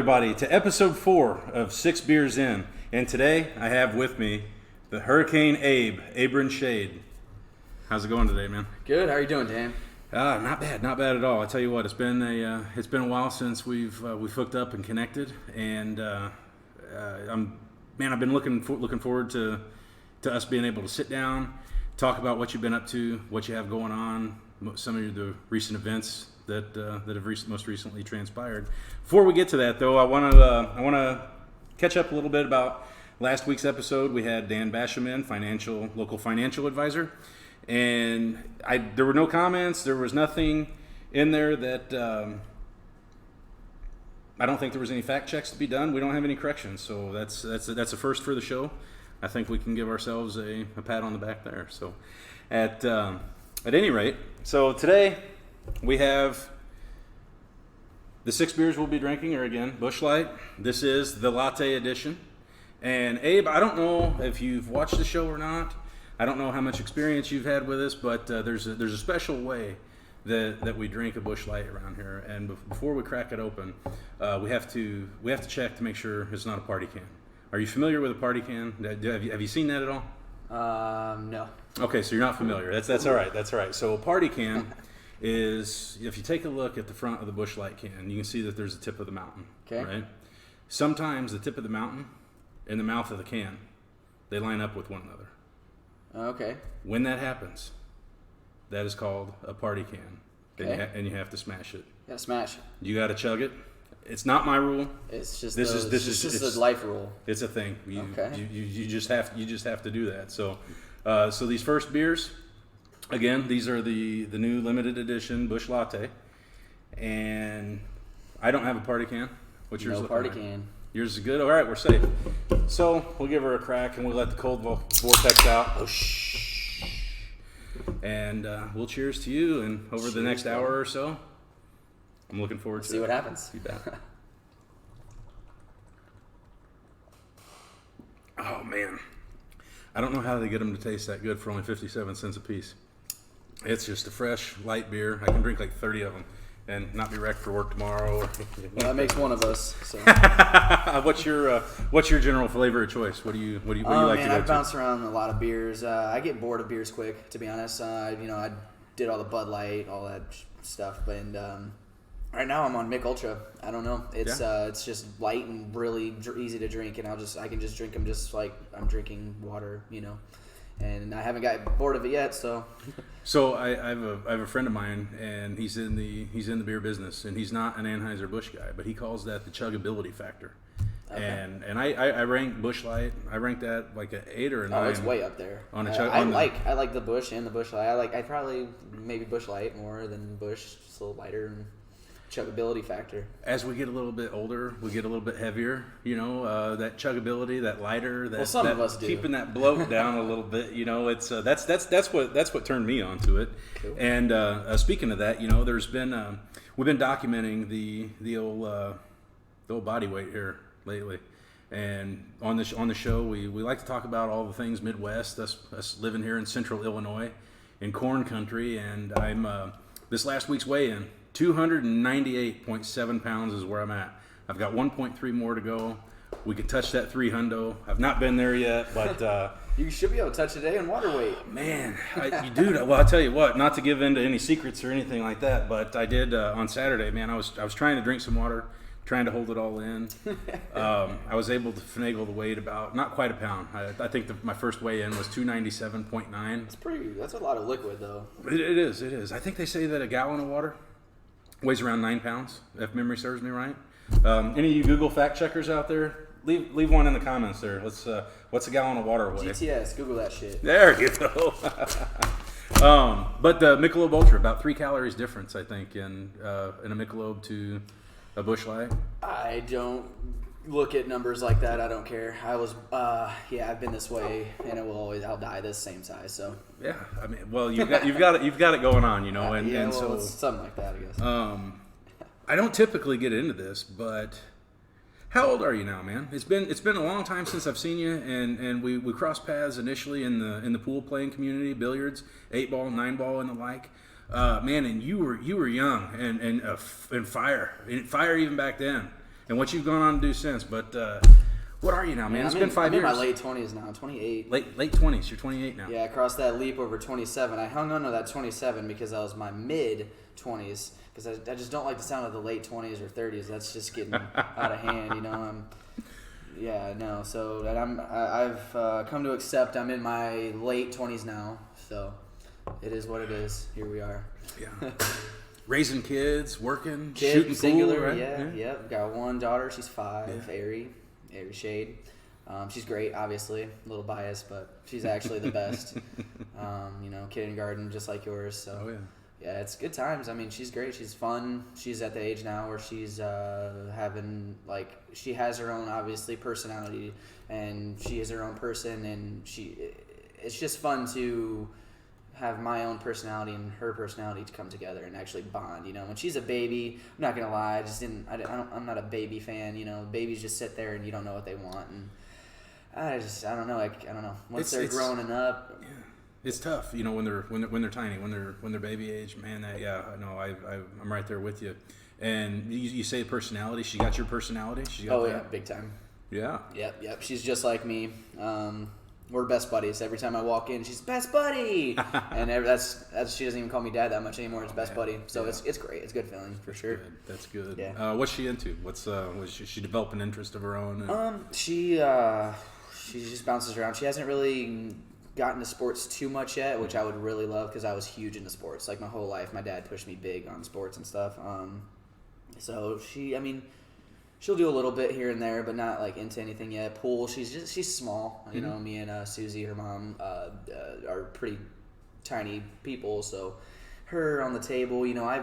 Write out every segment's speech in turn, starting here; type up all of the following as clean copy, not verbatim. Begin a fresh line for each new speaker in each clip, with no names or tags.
Everybody, to episode 4 of 6 Beers In. And today I have with me the Hurricane Abrin Schaad. How's it going today, man?
Good. How are you doing, Dan?
Not bad at all. I tell you what, it's been a while since we've hooked up and connected, and I've been looking forward to us being able to sit down, talk about what you've been up to, what you have going on, some of the recent events that have most recently transpired. Before we get to that, though, I want to catch up a little bit about last week's episode. We had Dan Basham in, local financial advisor, and there were no comments. There was nothing in there that I don't think there was any fact checks to be done. We don't have any corrections, so that's a first for the show. I think we can give ourselves a pat on the back there. So, at any rate, so today we have the 6 beers we'll be drinking are, again, Busch Light. This is the latte edition. And Abe, I don't know if you've watched the show or not. I don't know how much experience you've had with us, but there's a special way that we drink a Busch Light around here. And before we crack it open, we have to check to make sure it's not a party can. Are you familiar with a party can? Have you seen that at all?
No.
Okay, so you're not familiar. That's all right. That's all right. So a party can is, if you take a look at the front of the Busch Light can, you can see that there's a tip of the mountain.
Okay.
Right? Sometimes the tip of the mountain and the mouth of the can, they line up with one another.
Okay.
When that happens, that is called a party can.
Okay.
And you have to smash it.
Yeah, smash it.
You got to chug it. It's not my rule.
It's just
This
it's
is
a life rule.
It's a thing.
Okay.
You just have to do that. So these first beers, again, these are the new limited edition Busch Latte, and I don't have a party can. What's yours?
No
look
party
like?
can.
Yours is good. All right, we're safe. So we'll give her a crack, and we'll let the cold vortex out. Oh, shh. And we'll cheers to you. And over the next hour or so, I'm looking forward to
see what happens.
You bet. Oh man, I don't know how they get them to taste that good for only 57 cents a piece. It's just a fresh, light beer. I can drink like 30 of them and not be wrecked for work tomorrow.
Well, that makes one of us. So.
What's your general flavor of choice? What do you like to go
I
to?
bounce around a lot of beers. I get bored of beers quick, to be honest. I did all the Bud Light, all that stuff, and right now I'm on Mick Ultra. I don't know. It's just light and really easy to drink, and I can just drink them just like I'm drinking water, And I haven't got bored of it yet, so.
So I have a friend of mine, and he's in the beer business, and he's not an Anheuser-Busch guy, but he calls that the chuggability factor. Okay. And I rank Busch Light. I rank that like an 8 or a 9.
Oh, it's way up there.
On a
I like the Busch and the Busch Light. I probably maybe Busch Light more than Busch, just a little lighter and chuggability factor.
As we get a little bit older, we get a little bit heavier. That chuggability, that lighter,
some of us do.
Keeping that bloat down a little bit. It's that's what turned me onto it.
Cool.
And speaking of that, there's been we've been documenting the old body weight here lately, and on the show we like to talk about all the things Midwest, us living here in Central Illinois, in corn country, and I'm this last week's weigh-in. 298.7 pounds is where I'm at. I've got 1.3 more to go. We could touch that 300. I've not been there yet, but
you should be able to touch today in water weight.
Man, you do. Well, I'll tell you what. Not to give in to any secrets or anything like that, but I did on Saturday. Man, I was trying to drink some water, trying to hold it all in. I was able to finagle the weight about not quite a pound. I think my first weigh in was 297.9.
That's a lot of liquid, though.
It is. I think they say that a gallon of water weighs around 9 pounds, if memory serves me right. Any of you Google fact checkers out there, leave one in the comments there. What's a gallon of water weigh?
GTS, Google that shit.
There you go. But the Michelob Ultra, about 3 calories difference, I think, in a Michelob to a Busch Light.
I don't look at numbers like that. I don't care. I've been this way, and I'll die this same size. So
yeah, I mean, well, you've got it going on,
so it's something like that, I guess.
I don't typically get into this, but how old are you now, man? It's been a long time since I've seen you, and we crossed paths initially in the pool playing community, billiards, 8-ball, 9-ball, and the like. Man, and you were young and fire even back then. and what you've gone on to do since. But what are you now, man? It's been 5 years.
I'm in my late 20s now, 28.
Late 20s. You're 28 now.
Yeah, I crossed that leap over 27. I hung on to that 27 because that was my mid 20s. Because I just don't like the sound of the late 20s or 30s. That's just getting out of hand, you know. So I've come to accept I'm in my late 20s now. So it is what it is. Here we are.
Yeah. Raising kids, working, shooting
singular,
pool, right?
Yeah. Got one daughter. She's 5, Ari Shade. She's great, obviously. A little biased, but she's actually the best. Kindergarten, just like yours. So.
Oh, yeah.
Yeah, it's good times. I mean, she's great. She's fun. She's at the age now where she's she has her own, obviously, personality, and she is her own person, and it's just fun to have my own personality and her personality to come together and actually bond. You know, when she's a baby, I'm not gonna lie, I'm not a baby fan. You know, babies just sit there and you don't know what they want, and I don't know. I don't know. Once they're growing up.
Yeah. It's tough, you know, when they're tiny, when they're baby age, man. I'm right there with you. And you say personality. She got your personality. She got that?
Yeah, big time.
Yeah.
Yep. She's just like me. We're best buddies. Every time I walk in, she's best buddy, and that's she doesn't even call me dad that much anymore. It's best buddy. So it's great. It's a good feeling for sure.
That's good.
Yeah.
What's she into? Was she developed an interest of her own?
She just bounces around. She hasn't really gotten into sports too much yet, which I would really love because I was huge into sports. Like my whole life, my dad pushed me big on sports and stuff. So she'll do a little bit here and there, but not like into anything yet. Pool, she's small. You know, me and Susie, her mom, are pretty tiny people. So her on the table, you know, I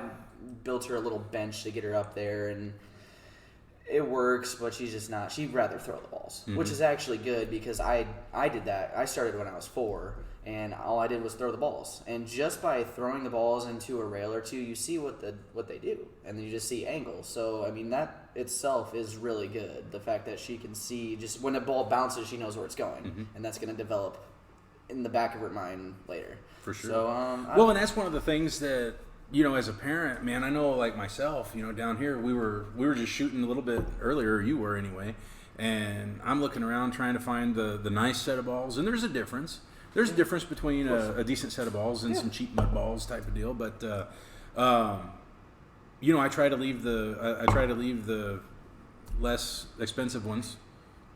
built her a little bench to get her up there, and it works, but she's just not. She'd rather throw the balls, which is actually good because I did that. I started when I was 4, and all I did was throw the balls. And just by throwing the balls into a rail or two, you see what they do, and then you just see angles. So I mean that itself is really good. The fact that she can see just when a ball bounces, she knows where it's going, and that's going to develop in the back of her mind later.
For sure.
So
and that's one of the things that. You know, as a parent, man, I know like myself, you know, down here we were just shooting a little bit earlier, you were anyway, and I'm looking around trying to find the nice set of balls, and there's a difference. There's a difference between a decent set of balls and some cheap mud balls type of deal, but you know, I try to leave the less expensive ones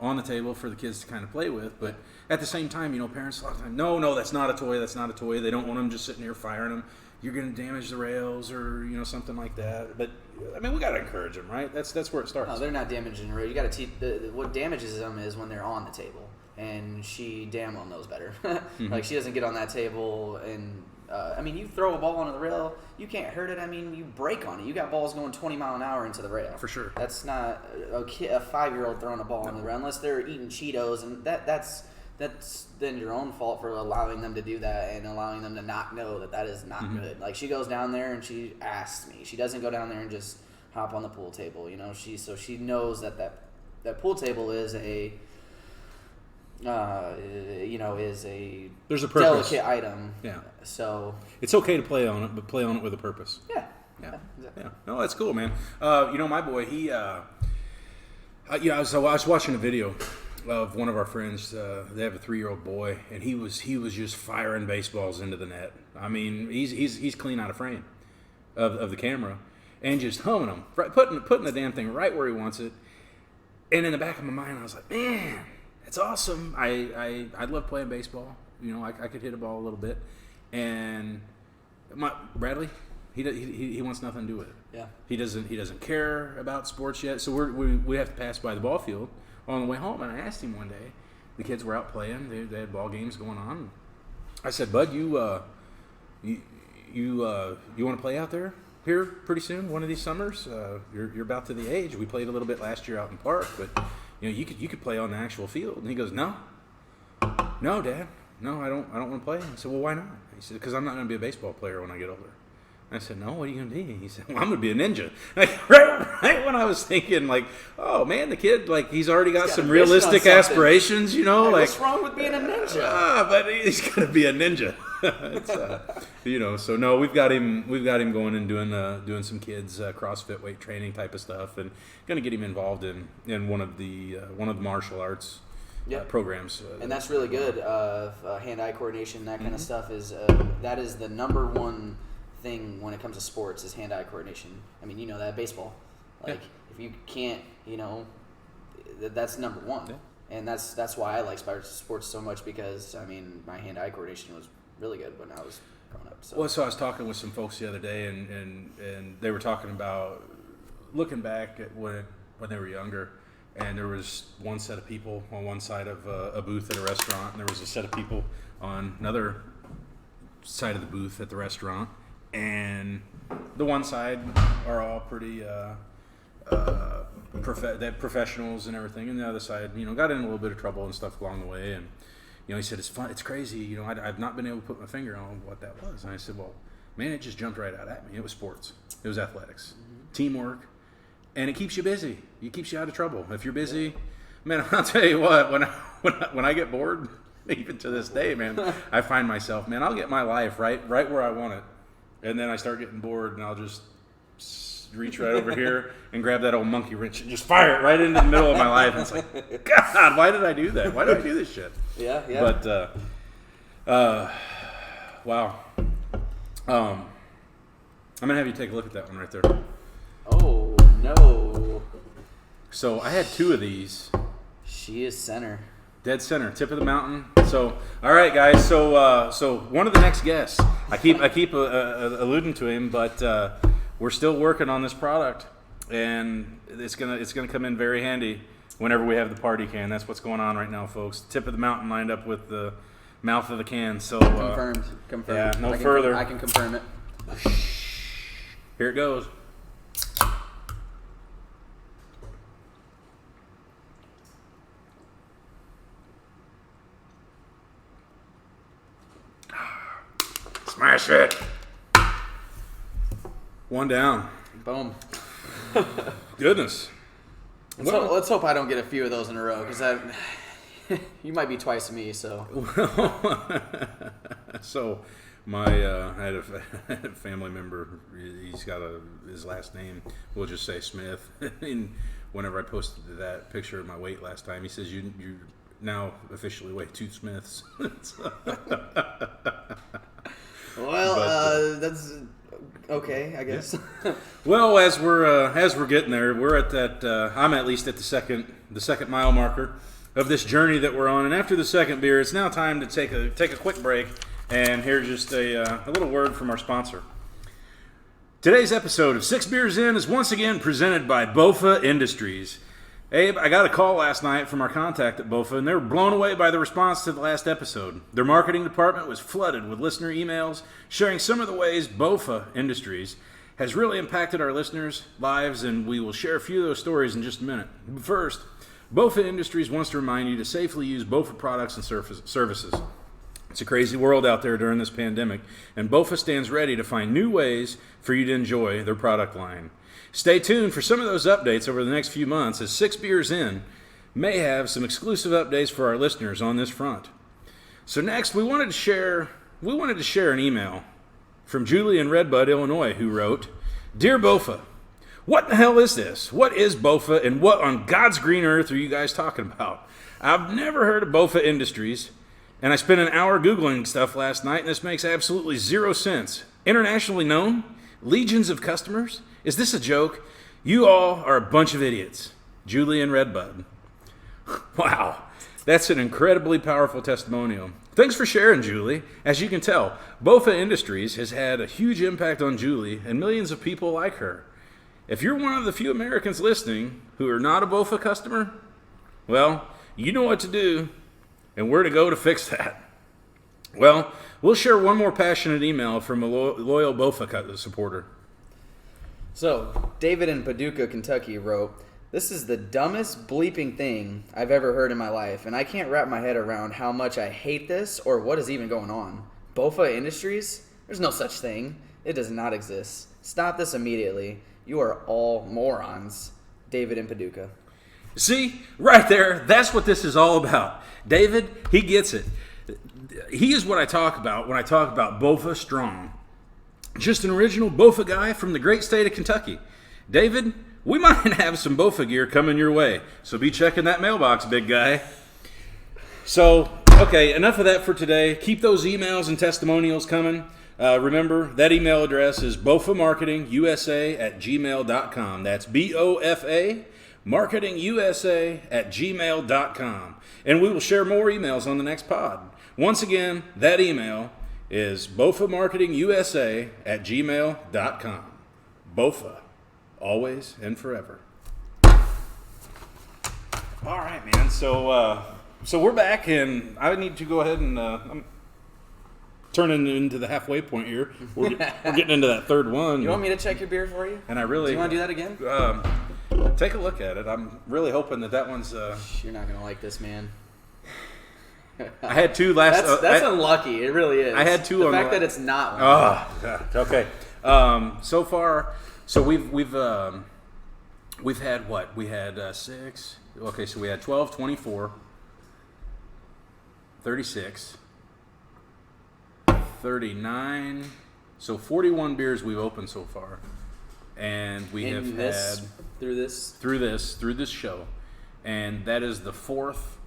on the table for the kids to kind of play with, but at the same time, you know, parents a lot of times, no, that's not a toy. They don't want them just sitting here firing them. You're going to damage the rails or, you know, something like that. But, I mean, we got to encourage them, right? That's where it starts.
No, they're not damaging the rail. You got to teach what damages them is when they're on the table. And she damn well knows better. Like, she doesn't get on that table and, you throw a ball onto the rail, you can't hurt it. I mean, you break on it. You got balls going 20 mile an hour into the rail.
For sure.
That's not a 5-year-old throwing a ball on the rail unless they're eating Cheetos. And that's then your own fault for allowing them to do that and allowing them to not know that is not good. Like, she goes down there and she asks me. She doesn't go down there and just hop on the pool table, you know. She knows that pool table is a
there's a purpose.
Delicate item.
Yeah.
So
it's okay to play on it, but play on it with a purpose.
Yeah.
Yeah. No, that's cool, man. You know, my boy, he I was watching a video of one of our friends. They have a 3-year-old boy, and he was just firing baseballs into the net. I mean, he's clean out of frame of the camera, and just humming them, right, putting the damn thing right where he wants it. And in the back of my mind, I was like, man, that's awesome. I love playing baseball. You know, I could hit a ball a little bit, and Bradley, he wants nothing to do with it.
Yeah.
He doesn't care about sports yet. So we have to pass by the ball field on the way home, and I asked him one day. The kids were out playing. They had ball games going on. I said, Bud, you want to play out there here pretty soon? One of these summers. You're about to the age. We played a little bit last year out in the park, but you know you could play on the actual field. And he goes, No, Dad. No, I don't want to play. I said, well, why not? He said, because I'm not going to be a baseball player when I get older. I said, no, what are you going to be? He said, well, I'm going to be a ninja. Like, right when I was thinking, like, oh, man, the kid, like, he's already got some realistic aspirations, you know?
Hey,
like,
what's wrong with being a ninja?
But he's going to be a ninja. It's, you know, so no, we've got him going and doing some kids CrossFit weight training type of stuff, and going to get him involved in one of the martial arts programs.
And that's really good. Hand-eye coordination, that kind of stuff is that is the number one thing when it comes to sports is hand-eye coordination. I mean, you know that baseball, like if you can't, you know, that's number one. Yeah. And that's why I like sports so much, because I mean my hand-eye coordination was really good when I was growing up. So.
Well, so I was talking with some folks the other day, and they were talking about looking back at when they were younger, and there was one set of people on one side of a booth at a restaurant, and there was a set of people on another side of the booth at the restaurant, and the one side are all pretty professionals and everything, and the other side, you know, got in a little bit of trouble and stuff along the way, and you know, he said, it's fun, it's crazy, you know, I've not been able to put my finger on what that was. And I said, well, man, it just jumped right out at me. It was sports. It was athletics. Teamwork. And it keeps you busy. It keeps you out of trouble. If you're busy, man, I'll tell you what, when I get bored, even to this day, man, I find myself, man, I'll get my life right where I want it. And then I start getting bored, and I'll just reach right over here and grab that old monkey wrench and just fire it right into the middle of my life. And it's like, God, why did I do that? Why did I do this shit?
Yeah.
But, wow. I'm going to have you take a look at that one right there.
Oh, no.
So I had two of these.
She is center.
Dead center, tip of the mountain. So, all right, guys. So one of the next guests, I keep alluding to him, but we're still working on this product, and it's gonna come in very handy whenever we have the party can. That's what's going on right now, folks. Tip of the mountain lined up with the mouth of the can. So
Confirmed.
Yeah, no further.
I can confirm it.
Here it goes. Smash it. One down.
Boom.
Goodness.
Let's hope I don't get a few of those in a row, because you might be twice me. So.
So, I had a family member. He's got his last name. We'll just say Smith. And whenever I posted that picture of my weight last time, he says you now officially weigh 2 Smiths.
Well, that's okay, I guess.
Yeah. Well, as we're getting there, we're at that. I'm at least at the second mile marker of this journey that we're on, and after the second beer, it's now time to take a quick break and hear just a little word from our sponsor. Today's episode of 6 Beers In is once again presented by BOFA Industries. Abe, I got a call last night from our contact at BOFA, and they were blown away by the response to the last episode. Their marketing department was flooded with listener emails sharing some of the ways BOFA Industries has really impacted our listeners' lives, and we will share a few of those stories in just a minute. But first, BOFA Industries wants to remind you to safely use BOFA products and services. It's a crazy world out there during this pandemic, and BOFA stands ready to find new ways for you to enjoy their product line. Stay tuned for some of those updates over the next few months, as 6 Beers In may have some exclusive updates for our listeners on this front. So next, we wanted to share an email from Julie in Redbud, Illinois, who wrote, "Dear BOFA, what the hell is this? What is BOFA, and what on God's green earth are you guys talking about? I've never heard of BOFA Industries, and I spent an hour Googling stuff last night, and this makes absolutely zero sense. Internationally known? Legions of customers? Is this a joke? You all are a bunch of idiots." Julie in Redbud. Wow, that's an incredibly powerful testimonial. Thanks for sharing, Julie. As you can tell, BOFA Industries has had a huge impact on Julie and millions of people like her. If you're one of the few Americans listening who are not a BOFA customer, well, you know what to do and where to go to fix that. Well, we'll share one more passionate email from a loyal BOFA supporter.
So, David in Paducah, Kentucky wrote, "This is the dumbest bleeping thing I've ever heard in my life, and I can't wrap my head around how much I hate this or what is even going on. BOFA Industries? There's no such thing. It does not exist. Stop this immediately. You are all morons. David in Paducah.
See, right there, that's what this is all about. David, he gets it. He is what I talk about when I talk about Bofa Strong. Just an original Bofa guy from the great state of Kentucky. David, we might have some Bofa gear coming your way, so be checking that mailbox, big guy. So, okay, enough of that for today. Keep those emails and testimonials coming. Remember, that email address is bofamarketingusa@gmail.com. That's BOFA marketingusa@gmail.com. And we will share more emails on the next pod. Once again, that email is bofamarketingusa@gmail.com. Bofa, always and forever. All right, man. So we're back, and I need to go ahead and I'm turning into the halfway point here. We're getting into that third one.
You want me to check your beer for you?
And I really
Do you want to do that again?
Take a look at it. I'm really hoping that one's.
You're not gonna like this, man.
I had two last.
That's unlucky. It really is.
I had two.
The
on
fact that it's not one.
Oh, God. Okay. So far, so we've had what? We had 6. Okay, so we had 12, 24, 36, 39. So 41 beers we've opened so far, and we have had through this show, and that is the fourth.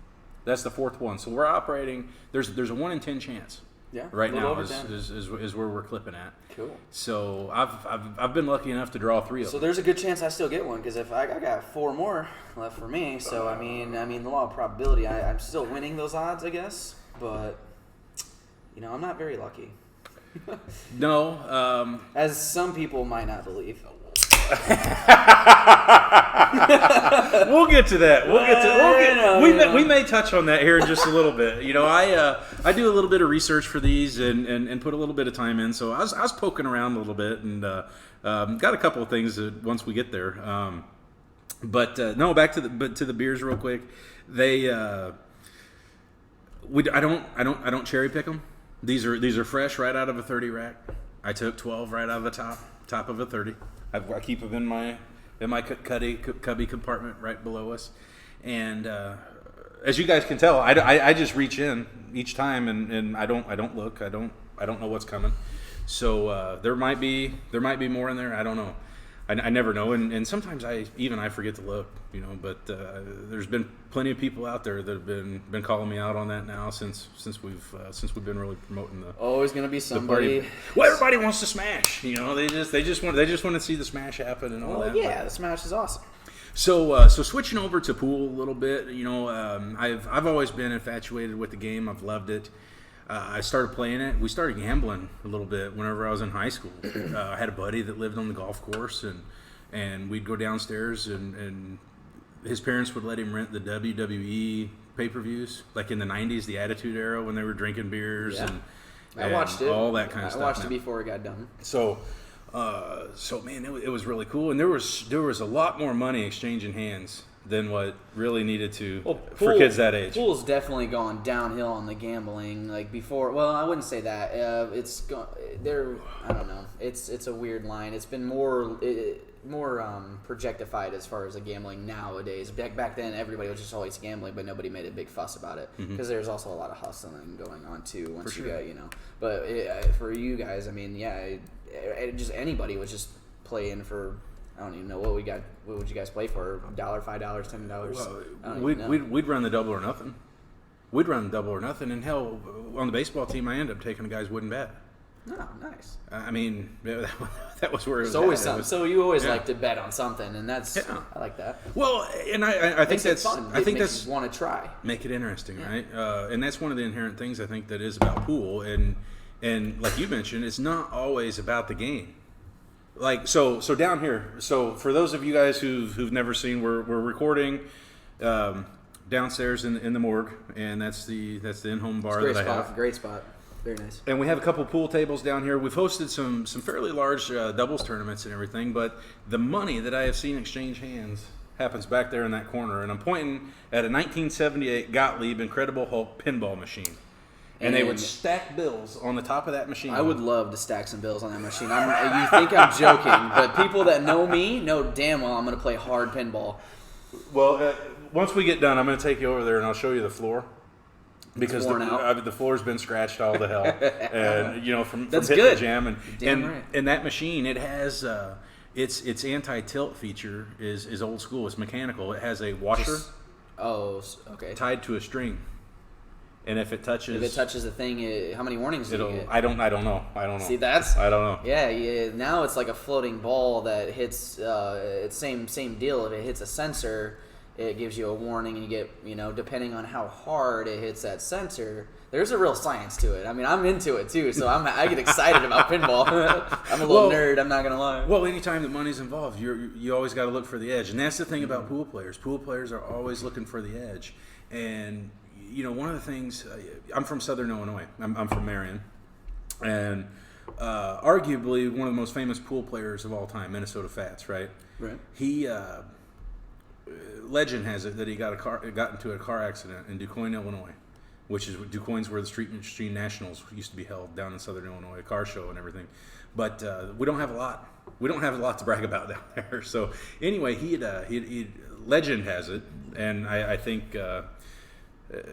That's the fourth one. So we're operating. There's a 1 in 10 chance.
Yeah.
Right now is where we're clipping at.
Cool.
So I've been lucky enough to draw 3 of them.
So there's a good chance I still get one because if I got 4 more left for me. So I mean the law of probability. I'm still winning those odds, I guess. But I'm not very lucky.
No.
As some people might not believe.
We'll get to that. We may touch on that here in just a little bit. I do a little bit of research for these and put a little bit of time in. So I was poking around a little bit and got a couple of things once we get there. No, back to the beers real quick. They I don't cherry pick them. These are fresh right out of a 30 rack. I took 12 right out of the top of a 30. I keep them in my cubby compartment right below us, and as you guys can tell, I just reach in each time and I don't look. I don't know what's coming. So there might be more in there. I don't know. I never know, and sometimes I forget to look, But there's been plenty of people out there that have been calling me out on that now since we've been really promoting the.
Always gonna be somebody.
Well, everybody wants to smash, They just want to see the smash happen and all that.
Well, yeah, the smash is awesome.
So switching over to pool a little bit, I've always been infatuated with the game. I've loved it. I started playing it. We started gambling a little bit whenever I was in high school. I had a buddy that lived on the golf course, and we'd go downstairs, and his parents would let him rent the WWE pay-per-views, like in the 90s, the Attitude Era, when they were drinking beers and
I watched it.
All that kind of stuff.
I watched it before it got done.
So man, it was really cool, and there was a lot more money exchanging hands than what really needed to for kids that age.
Pool's definitely gone downhill on the gambling. Like before, well, I wouldn't say that. I don't know. It's a weird line. It's been more projectified as far as the gambling nowadays. Back then, everybody was just always gambling, but nobody made a big fuss about it because there's also a lot of hustling going on too. Once you get, But for you guys, I mean, just anybody was just playing for. I don't even know what we got. What would you guys play for? $1, $5, $10?
Well, we'd run the double or nothing. We'd run the double or nothing, and hell, on the baseball team, I ended up taking a guy's wooden bat.
Oh, nice.
I mean, that was where it was.
It's always something. So you always like to bet on something, and I like that.
Well, and I think that's
fun.
I think
that's want to try.
Make it interesting, right? And that's one of the inherent things I think that is about pool, and like you mentioned, it's not always about the game. Like so down here. So for those of you guys who've never seen, we're recording downstairs in the morgue, and that's the in-home bar that I have.
Great spot. Very nice.
And we have a couple pool tables down here. We've hosted some fairly large doubles tournaments and everything, but the money that I have seen exchange hands happens back there in that corner. And I'm pointing at a 1978 Gottlieb Incredible Hulk pinball machine. And they would stack bills on the top of that machine.
I would love to stack some bills on that machine. You think I'm joking, but people that know me know damn well I'm going to play hard pinball.
Well, once we get done, I'm going to take you over there and I'll show you the floor. Because the floor's been scratched all to hell. And, from hitting the jam. And that machine, it has... its anti-tilt feature is old school. It's mechanical. It has a washer tied to a string. And if it touches the thing, how many warnings do you get? I don't know.
See, that's...
I don't know.
Yeah, now it's like a floating ball that hits... it's same deal. If it hits a sensor, it gives you a warning, and you get, depending on how hard it hits that sensor, there's a real science to it. I mean, I'm into it too, so I get excited about pinball. I'm a little nerd, I'm not going to lie.
Well, anytime that money's involved, you always got to look for the edge. And that's the thing about pool players. Pool players are always looking for the edge. And... one of the things, I'm from Southern Illinois. I'm from Marion. And arguably one of the most famous pool players of all time, Minnesota Fats, right?
Right.
He, legend has it that he got into a car accident in DuQuoin, Illinois, which is DuQuoin's where the Street Machine Nationals used to be held down in Southern Illinois, a car show and everything. But we don't have a lot. We don't have a lot to brag about down there. So anyway, he legend has it, and I think...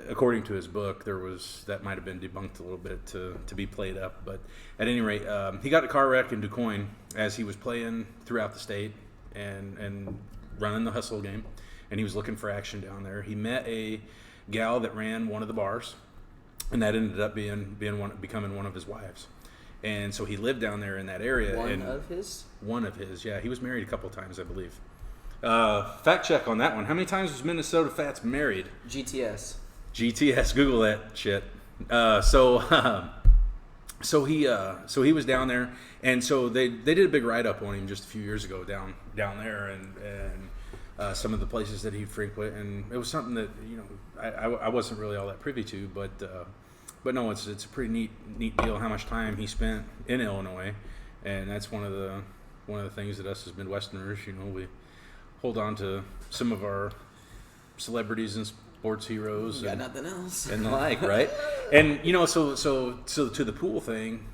according to his book, that might have been debunked a little bit to be played up. But at any rate, he got a car wreck in DuQuoin as he was playing throughout the state and running the hustle game, and he was looking for action down there. He met a gal that ran one of the bars, and that ended up becoming one of his wives. And so he lived down there in that area. One of his, yeah. He was married a couple times, I believe. Fact check on that one. How many times was Minnesota Fats married?
GTS.
Google that shit. So he was down there, and so they did a big write up on him just a few years ago down there, and some of the places that he'd frequent, and it was something that I wasn't really all that privy to, but no, it's a pretty neat deal how much time he spent in Illinois, and that's one of the things that us as Midwesterners, we hold on to some of our celebrities and sports heroes.
Got nothing else.
And the like, right? And, so to the pool thing,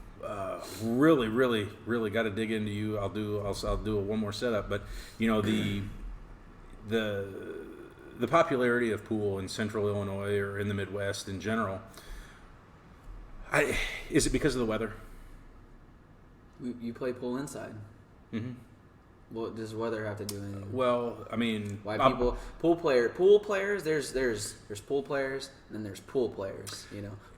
really, really, really got to dig into you. I'll do one more setup. But, the popularity of pool in central Illinois or in the Midwest in general, is it because of the weather?
You play pool inside. Mm-hmm. What does weather have to do with anything?
Well, I mean,
why people pool players? There's pool players, and then there's pool players.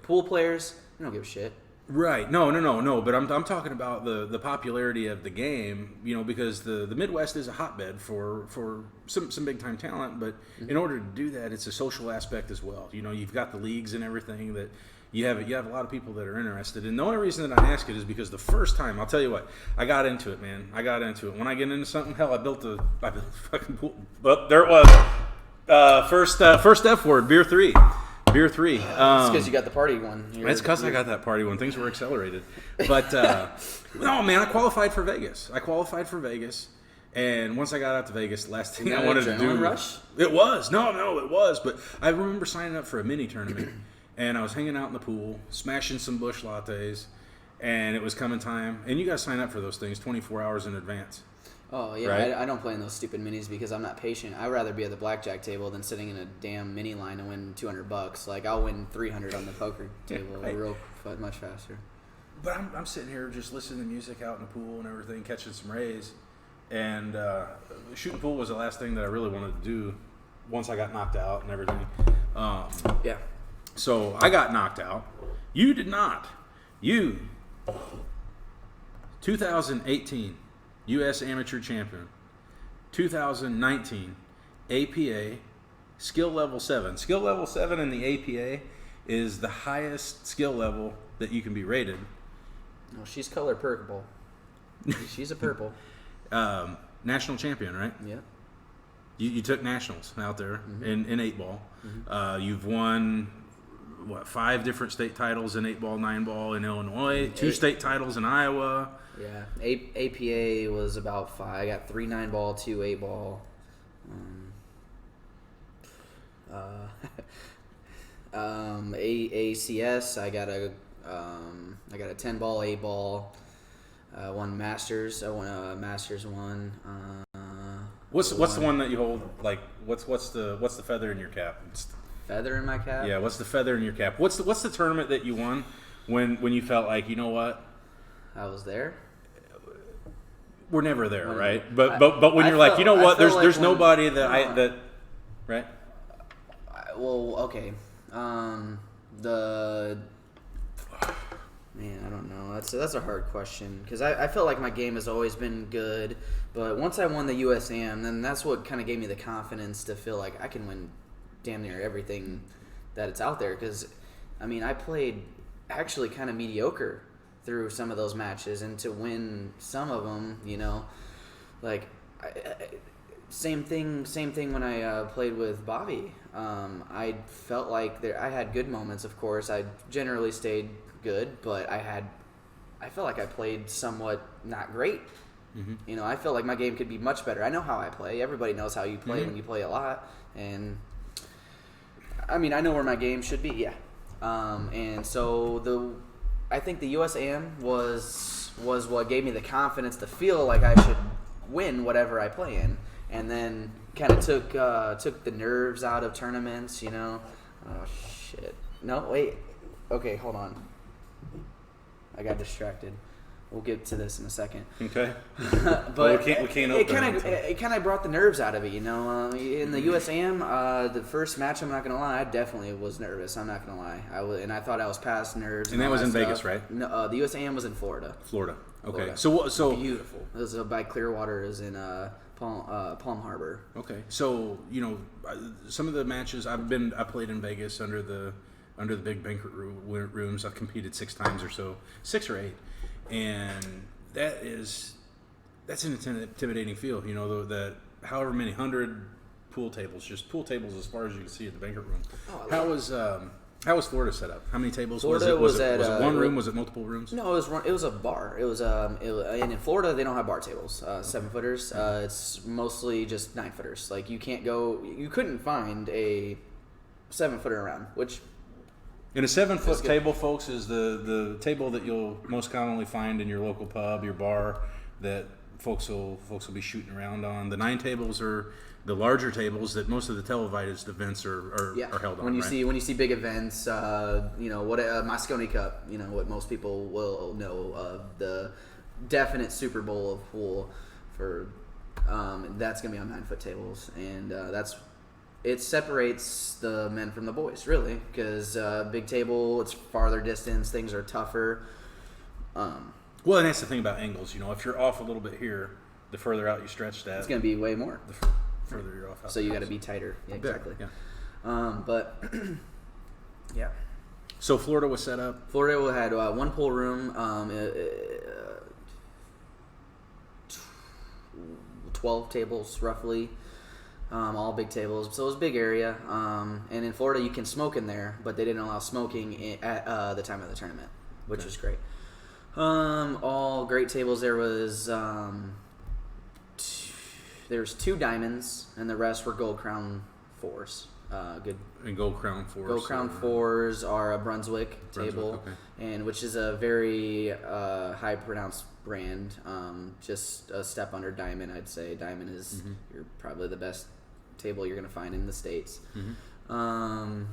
Pool players, they don't give a shit.
Right? No. But I'm talking about the popularity of the game. Because the Midwest is a hotbed for some big time talent. But in order to do that, it's a social aspect as well. You've got the leagues and everything that. You have a lot of people that are interested. And the only reason that I ask it is because the first time, I'll tell you what, I got into it, man. When I get into something, hell, I built a fucking pool. But there it was. First F word, beer 3. Beer 3.
It's because you got the party one.
It's because I got that party one. Things were accelerated. But, no, man, I qualified for Vegas. And once I got out to Vegas, the last thing I wanted to do.
Rush?
It was. No, it was. But I remember signing up for a mini tournament. And I was hanging out in the pool, smashing some bush lattes, and it was coming time. And you got to sign up for those things 24 hours in advance.
Oh, yeah. Right? I don't play in those stupid minis because I'm not patient. I'd rather be at the blackjack table than sitting in a damn mini line and win $200. Like, I'll win $300 on the poker table much faster.
But I'm sitting here just listening to music out in the pool and everything, catching some rays. And shooting pool was the last thing that I really wanted to do once I got knocked out and everything.
Yeah.
So I got knocked out. You did not. 2018 U.S. Amateur Champion. 2019 APA Skill Level 7. Skill Level 7 in the APA is the highest skill level that you can be rated.
Well, she's color purple. She's a purple.
National champion, right?
Yeah.
You took nationals out there in 8-ball. Mm-hmm. You've won... 5 different state titles in 8-ball, 9-ball in Illinois, 2 state titles in Iowa.
Yeah, APA was about 5. I got 3 9-ball, 2 8-ball. ACS. I got a 10 ball, 8 ball. Won Masters. I won a Masters one.
What's the one that you hold? Like what's the feather in your cap?
Feather in my cap?
Yeah, what's the feather in your cap? What's the tournament that you won when you felt like, you know what?
I was there.
We're never there, right? But when you're like, you know what? There's nobody that right?
Well, okay. Man, I don't know. That's a hard question because I felt like my game has always been good, but once I won the USAM, then that's what kind of gave me the confidence to feel like I can win damn near everything that it's out there. Because, I mean, I played actually kind of mediocre through some of those matches, and to win some of them, you know, like same thing when I played with Bobby. I felt like I had good moments. Of course, I generally stayed good, but I felt like I played somewhat not great. Mm-hmm. You know, I felt like my game could be much better. I know how I play. Everybody knows how you play when you play a lot, and I mean, I know where my game should be. Yeah, and so I think the USAM was what gave me the confidence to feel like I should win whatever I play in, and then kind of took the nerves out of tournaments. You know, oh shit. No, wait. Okay, hold on. I got distracted. We'll get to this in a second. Okay. But
well, we can't open
it kind of brought the nerves out of it, you know. In the USAM, the first match, I'm not gonna lie, I definitely was nervous. I'm not gonna lie. And I thought I was past nerves.
And that was in Vegas, right?
No, the USAM was in Florida.
Florida. Okay.
Florida.
So
beautiful. It was by Clearwater. It was in Palm Harbor.
Okay. So you know, some of the matches I played in Vegas under the big banquet rooms. I've competed 6 times or so, 6 or 8, and that's an intimidating feel. You know, that however many 100 pool tables, just pool tables as far as you can see at the banquet room. Oh, how was Florida set up? How many tables
Florida
was it? Was it one room? Was it multiple rooms?
No, it was a bar. And in Florida they don't have bar tables, 7-footers. It's mostly just 9-footers. Like you couldn't find a 7-footer around, which.
And a 7-foot table, folks, is the table that you'll most commonly find in your local pub, your bar, that folks will be shooting around on. The 9 tables are the larger tables that most of the televised events are held on.
When you see big events, you know what Moscone Cup, you know what most people will know of, the definite Super Bowl of pool for that's gonna be on 9-foot tables, and it separates the men from the boys, really, because big table, it's farther distance, things are tougher.
Well, and that's the thing about angles. You know, if you're off a little bit here, the further out you stretch that,
it's going to be way more.
The further you're off.
So you got to be tighter. Yeah, exactly.
Yeah.
But yeah.
So Florida was set up.
Florida had one pool room, 12 tables roughly. All big tables, so it was a big area. And in Florida, you can smoke in there, but they didn't allow smoking at the time of the tournament, which was great. All great tables. There was 2 diamonds, and the rest were Gold Crown 4s. Good.
And Gold Crown 4s.
Gold Crown 4s are a Brunswick table,
okay.
and which is a very high pronounced brand. Just a step under Diamond, I'd say. Diamond is probably the best table you're going to find in the States. Mm-hmm.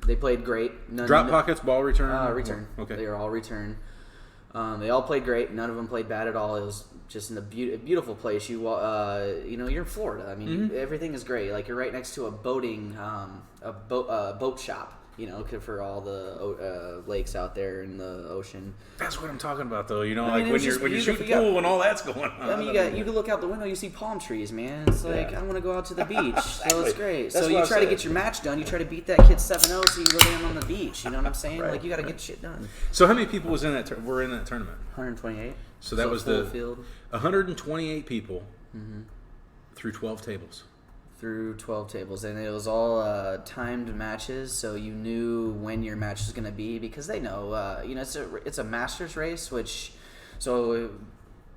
They played great.
Drop pockets, ball return?
Return.
Okay.
They were all return. They all played great. None of them played bad at all. It was just in a beautiful place. You know, you're in Florida. I mean, everything is great. Like you're right next to a boating, boat shop. You know, for all the lakes out there in the ocean.
That's what I'm talking about, though. You know, like when you're shooting pool and all that's going on.
I mean, you can look out the window, you see palm trees, man. It's like I want to go out to the beach. Exactly. So it's great. So you try to get your match done. You try to beat that kid 7-0 so you can go down on the beach. You know what I'm saying? Right, like you got to get shit done.
So how many people were in that tournament?
128.
So that was the
field.
128 people through 12 tables.
Through 12 tables, and it was all timed matches, so you knew when your match was going to be because they know, you know, it's a Masters race, which so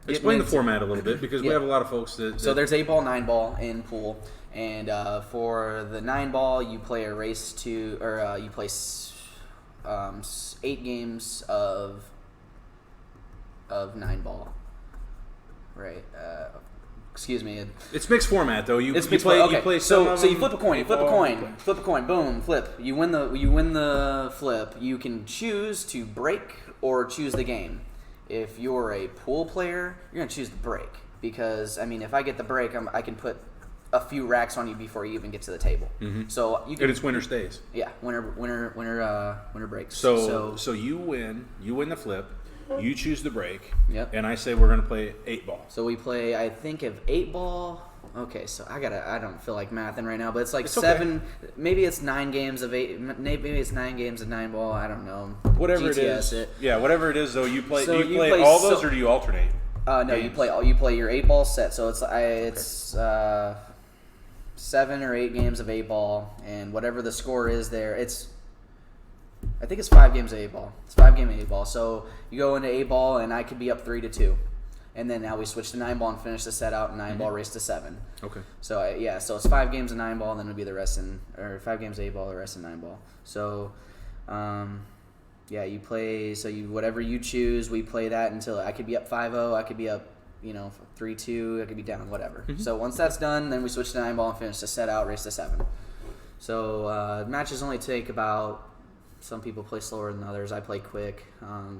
explain the format a little bit because we have a lot of folks that
so there's 8-ball, 9-ball in pool, and for the 9-ball you play a race to, or you play 8 games of 9-ball. Right. Excuse me.
It's mixed format though. You
It's
you
mixed
play.
format.
You
Okay.
play some of
So you
them,
flip a coin. You flip a
8-ball,
coin.
okay.
Flip a coin. Boom. Flip. You win the flip. You can choose to break or choose the game. If you're a pool player, you're gonna choose the break because I mean, if I get the break, I can put a few racks on you before you even get to the table.
Mm-hmm.
So you can.
And it's winner stays.
Yeah. Winner breaks.
So you win. You win the flip. You choose the break.
Yep.
And I say we're gonna play 8-ball.
So we play. I think of 8-ball. Okay, so I don't feel like mathing right now, but it's like
It's okay.
7. Maybe it's 9 games of 8. Maybe it's 9 games of 9-ball. I don't know.
Whatever it
GTS
is. Yeah, whatever it is though. You play.
So
do you
you
play
play
all those or do you alternate?
No,
games?
you play your 8-ball set. So it's 7 or 8 games of 8-ball, and whatever the score is there, I think it's 5 games of 8-ball. It's 5 games of 8-ball. So you go into 8-ball, and I could be up 3-2. And then now we switch to 9-ball and finish the set out, and 9-ball race to 7.
Okay.
So so it's 5 games of 9-ball, and then it'll be the rest or 5 games of 8-ball, the rest in 9-ball. So, you play. So whatever you choose, we play that until I could be up 5-0, I could be up 3-2, I could be down, whatever.
Mm-hmm.
So once that's done, then we switch to 9-ball and finish the set out, race to 7. So matches only take about. Some people play slower than others. I play quick.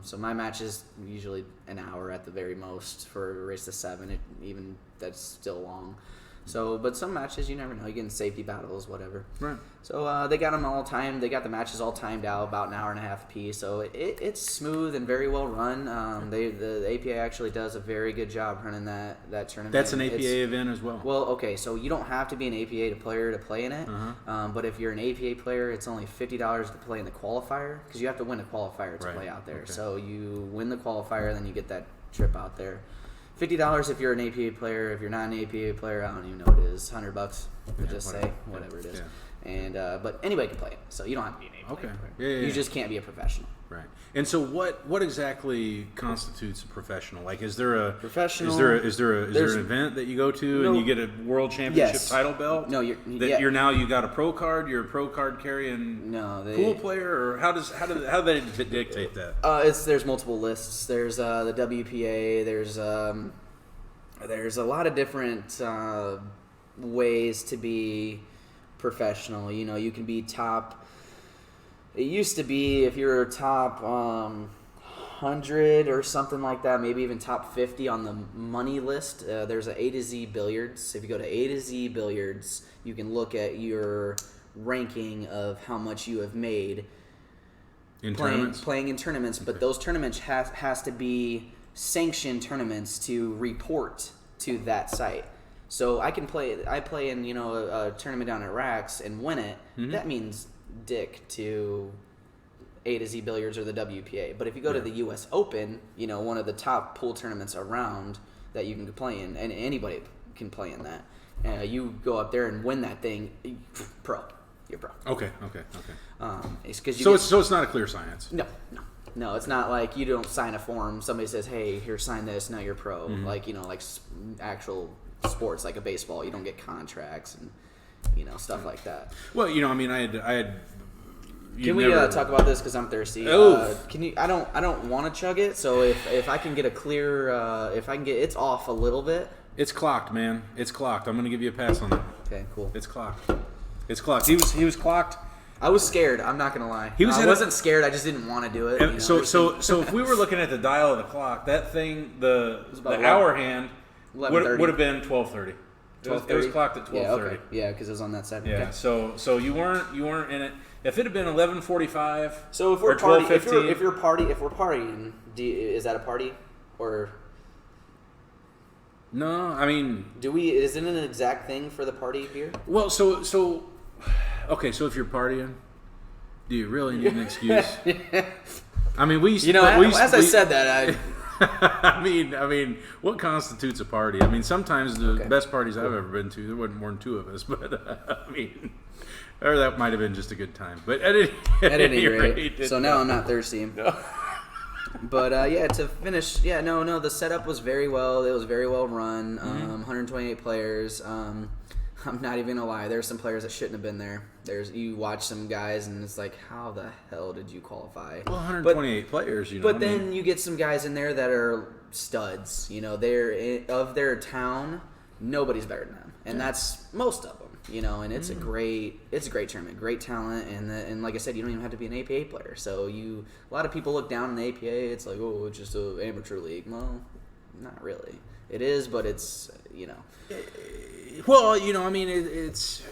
So my matches usually an hour at the very most for a race to 7. Even that's still long. So, but some matches you never know. You get in safety battles, whatever.
Right.
So they got them all timed. They got the matches all timed out, about an hour and a half apiece. So it's smooth and very well run. The APA actually does a very good job running that tournament.
That's an APA event as well.
Well, okay, so you don't have to be an APA player to play in it.
Uh-huh.
But if you're an APA player, it's only $50 to play in the qualifier because you have to win a qualifier to
Right.
play out there.
Okay.
So you win the qualifier, then you get that trip out there. $50 if you're an APA player. If you're not an APA player, I don't even know what it is. $100. We'll just
whatever.
say whatever it is.
Yeah.
And but anybody can play it, so you don't have to be an APA
Okay.
player.
Yeah.
You just can't be a professional.
Right. And so what exactly constitutes a professional? Like is there a
Professional.
Is there an event that you go to and you get a world championship
Yes.
title belt?
No,
you got a pro card, you're a pro card carrying pool player, or how do they dictate that?
There's multiple lists. There's the WPA. There's a lot of different ways to be professional. You can be top. It used to be if you're top 100 or something like that, maybe even top 50 on the money list. There's a to Z Billiards. If you go to A to Z Billiards, you can look at your ranking of how much you have made playing in tournaments. But those tournaments has to be sanctioned tournaments to report to that site. So I play in a tournament down at Rax and win it. Mm-hmm. That means dick to A to Z Billiards or the WPA. But if you go to the U.S. Open, one of the top pool tournaments around that you can play in, and anybody can play in that, you go up there and win that thing, pro. You're pro.
Okay.
So
it's not a clear science.
No, it's not like you don't sign a form. Somebody says, "Hey, here, sign this." Now you're pro.
Mm-hmm.
Like actual sports, like a baseball, you don't get contracts and stuff like that.
Well, I had.
Can we talk about this because I'm thirsty? Can you? I don't want to chug it. So if I can get a clear, it's off a little bit.
It's clocked, man. It's clocked. I'm gonna give you a pass on that.
Okay, cool.
It's clocked. He was clocked.
I was scared. I'm not gonna lie. I wasn't scared. I just didn't want to do it.
So if we were looking at the dial of the clock, that thing, the hour hand would have been 12:30. It was clocked at 12:30.
Yeah, because it was on that side.
Yeah. Okay. So you weren't in it. If it had been 11:45.
So if we're partying, is that a party or?
No, I mean.
Isn't it an exact thing for the party beer?
Well, okay, so if you're partying, do you really need an excuse? I mean, we used to.
I said that,
I mean, what constitutes a party? I mean, sometimes the best parties I've ever been to, there wasn't more than 2 of us, but or that might have been just a good time. But at any rate,
so now I'm not thirsty. No. But to finish, the setup was very well. It was very well run. 128 players. I'm not even gonna lie. There's some players that shouldn't have been there. You watch some guys and it's like, how the hell did you qualify?
Well, 128 players, you know.
But then you get some guys in there that are studs. You know, of their town. Nobody's better than them, and that's most of them. You know, and it's a great tournament, great talent, and like I said, you don't even have to be an APA player. So a lot of people look down on the APA. It's like, oh, it's just an amateur league. Well, not really. It is, but it's, you know.
Well, you know, I mean, it's.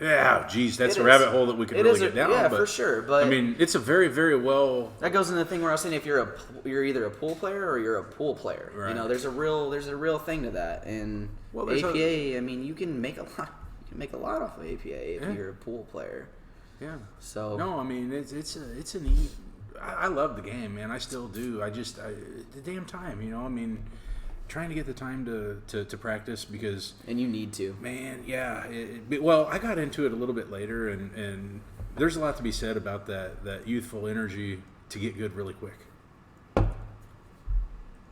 Yeah, geez, that's a rabbit hole that we could really get down.
Yeah,
but,
for sure. But
I mean, it's a very, very well.
That goes into the thing where I was saying, if you're either a pool player or you're a pool player.
Right.
You know, there's a real thing to that. And APA, I mean, you can make a lot. You can make a lot off of APA if you're a pool player.
Yeah.
So
no, I mean, it's a neat. I love the game, man. I still do. The damn time, you know. I mean, trying to get the time to practice because.
And you need to.
Man, yeah. Well, I got into it a little bit later, and there's a lot to be said about that youthful energy to get good really quick.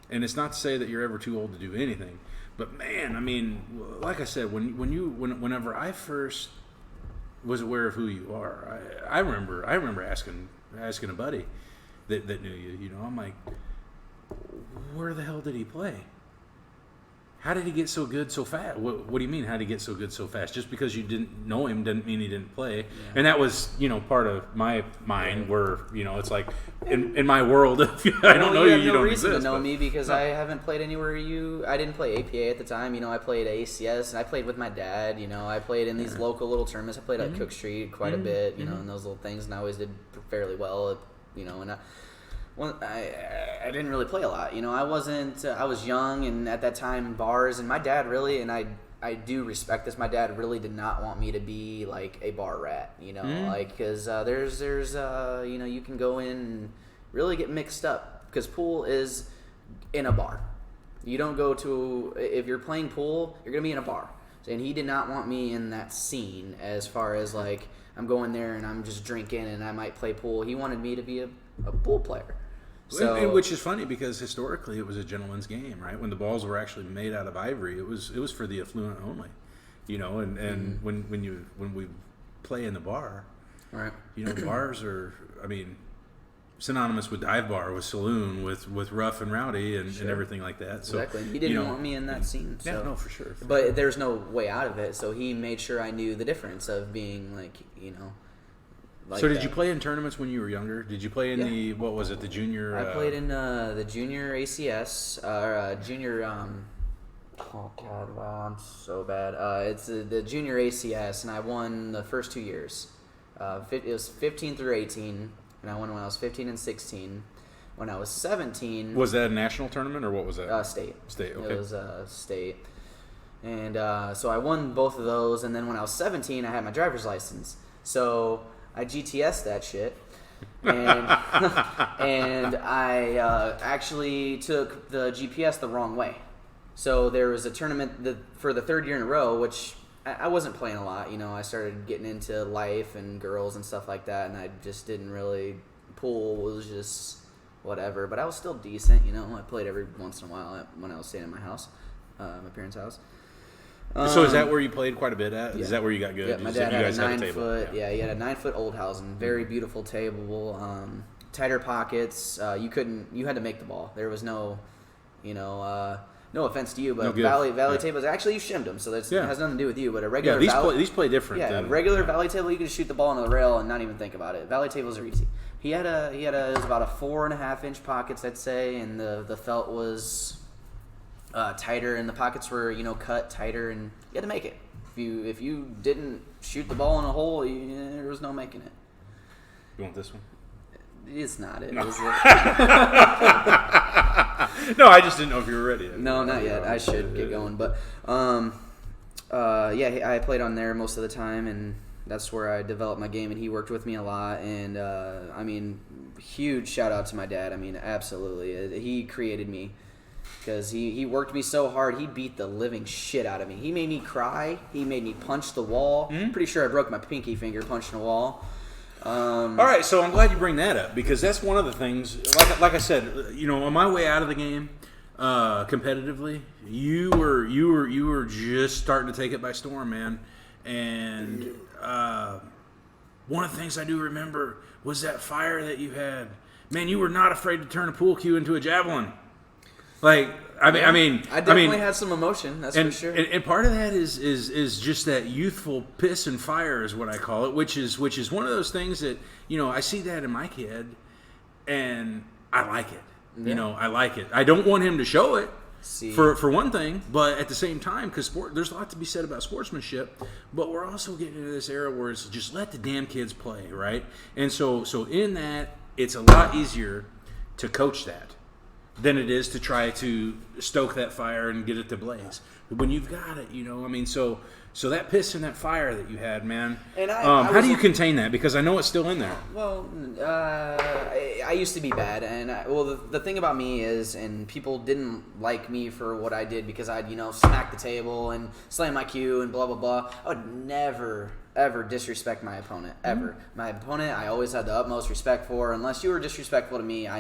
And it's not to say that you're ever too old to do anything, but man, I mean, like I said, whenever I first was aware of who you are, I remember asking a buddy that knew you. You know, I'm like, where the hell did he play? How did he get so good so fast? What do you mean, how did he get so good so fast? Just because you didn't know him didn't mean he didn't play. Yeah. And that was, you know, part of my mind where, you know, it's like, in my world, if I don't know you, you don't exist.
You have no reason to know me because I haven't played anywhere I didn't play APA at the time. You know, I played ACS, and I played with my dad. You know, I played in these local little tournaments. I played at Cook Street quite a bit, you know, in those little things, and I always did fairly well, you know, and I didn't really play a lot. You know, I was young, and at that time in bars, and my dad really, and I do respect this, my dad really did not want me to be like a bar rat, you know, like, because there's you know, you can go in and really get mixed up, because pool is in a bar. You don't go to, if you're playing pool, you're going to be in a bar. And he did not want me in that scene as far as like, I'm going there and I'm just drinking and I might play pool. He wanted me to be a pool player. So,
which is funny because historically it was a gentleman's game, right? When the balls were actually made out of ivory, it was for the affluent only, you know. And when we play in the bar,
right?
You know, bars are, I mean, synonymous with dive bar, with saloon, with rough and rowdy and everything like that. So,
exactly. He didn't want me in that scene. So.
Yeah, no, for sure.
But there's no way out of it. So he made sure I knew the difference of being like, you know. Like
so did you play in tournaments when you were younger? Did you play in the junior?
I played in the junior ACS, junior. Oh God, wow, I'm so bad. It's the junior ACS, and I won the first 2 years. It was 15 through 18, and I won when I was 15 and 16. When I was 17,
was that a national tournament or what was that?
State.
State. Okay.
It was state, and so I won both of those. And then when I was 17, I had my driver's license. So I GTS that shit, and and I actually took the GPS the wrong way. So there was a tournament for the third year in a row, which I wasn't playing a lot. You know, I started getting into life and girls and stuff like that, and I just didn't really. Pool was just whatever, but I was still decent. You know, I played every once in a while when I was staying at my house, my parents' house.
So is that where you played quite a bit at?
Yeah.
Is that where you got good?
Yeah, my dad had a 9-foot.
Yeah,
he had a 9-foot Oldhausen, very beautiful table, tighter pockets. You had to make the ball. There was no, you know, no offense to you, but valley tables. Actually, you shimmed them, so that has nothing to do with you. But a regular
these play different.
Yeah, a regular valley table, you can just shoot the ball into the rail and not even think about it. Valley tables are easy. It was about a 4.5-inch pockets, I'd say, and the felt was tighter, and the pockets were, you know, cut tighter, and you had to make it. If you didn't shoot the ball in a hole, there was no making it.
You want this one?
It's not it.
No.
Is it?
No, I just didn't know if you were ready.
No, not yet. I should get going, but I played on there most of the time, and that's where I developed my game, and he worked with me a lot. And I mean, huge shout out to my dad. I mean, absolutely, he created me. Because he worked me so hard, he beat the living shit out of me. He made me cry. He made me punch the wall. Pretty sure I broke my pinky finger punching the wall.
All right, so I'm glad you bring that up because that's one of the things. Like I said, you know, on my way out of the game, competitively, you were just starting to take it by storm, man. And one of the things I do remember was that fire that you had. Man, you were not afraid to turn a pool cue into a javelin. Like, I
definitely had some emotion. That's for sure.
And part of that is just that youthful piss and fire is what I call it, which is one of those things that, you know, I see that in my kid, and I like it. Yeah. You know, I like it. I don't want him to show it. For one thing, but at the same time, because there's a lot to be said about sportsmanship, but we're also getting into this era where it's just let the damn kids play, right? And so in that, it's a lot easier to coach that than it is to try to stoke that fire and get it to blaze. But when you've got it, you know, I mean, so that piss and that fire that you had, man,
and
how do you contain that? Because I know it's still in there.
Well, I used to be bad, and the thing about me is, and people didn't like me for what I did because I'd, you know, smack the table and slam my cue and blah, blah, blah. I would never, ever disrespect my opponent, ever. Mm-hmm. My opponent, I always had the utmost respect for. Unless you were disrespectful to me, I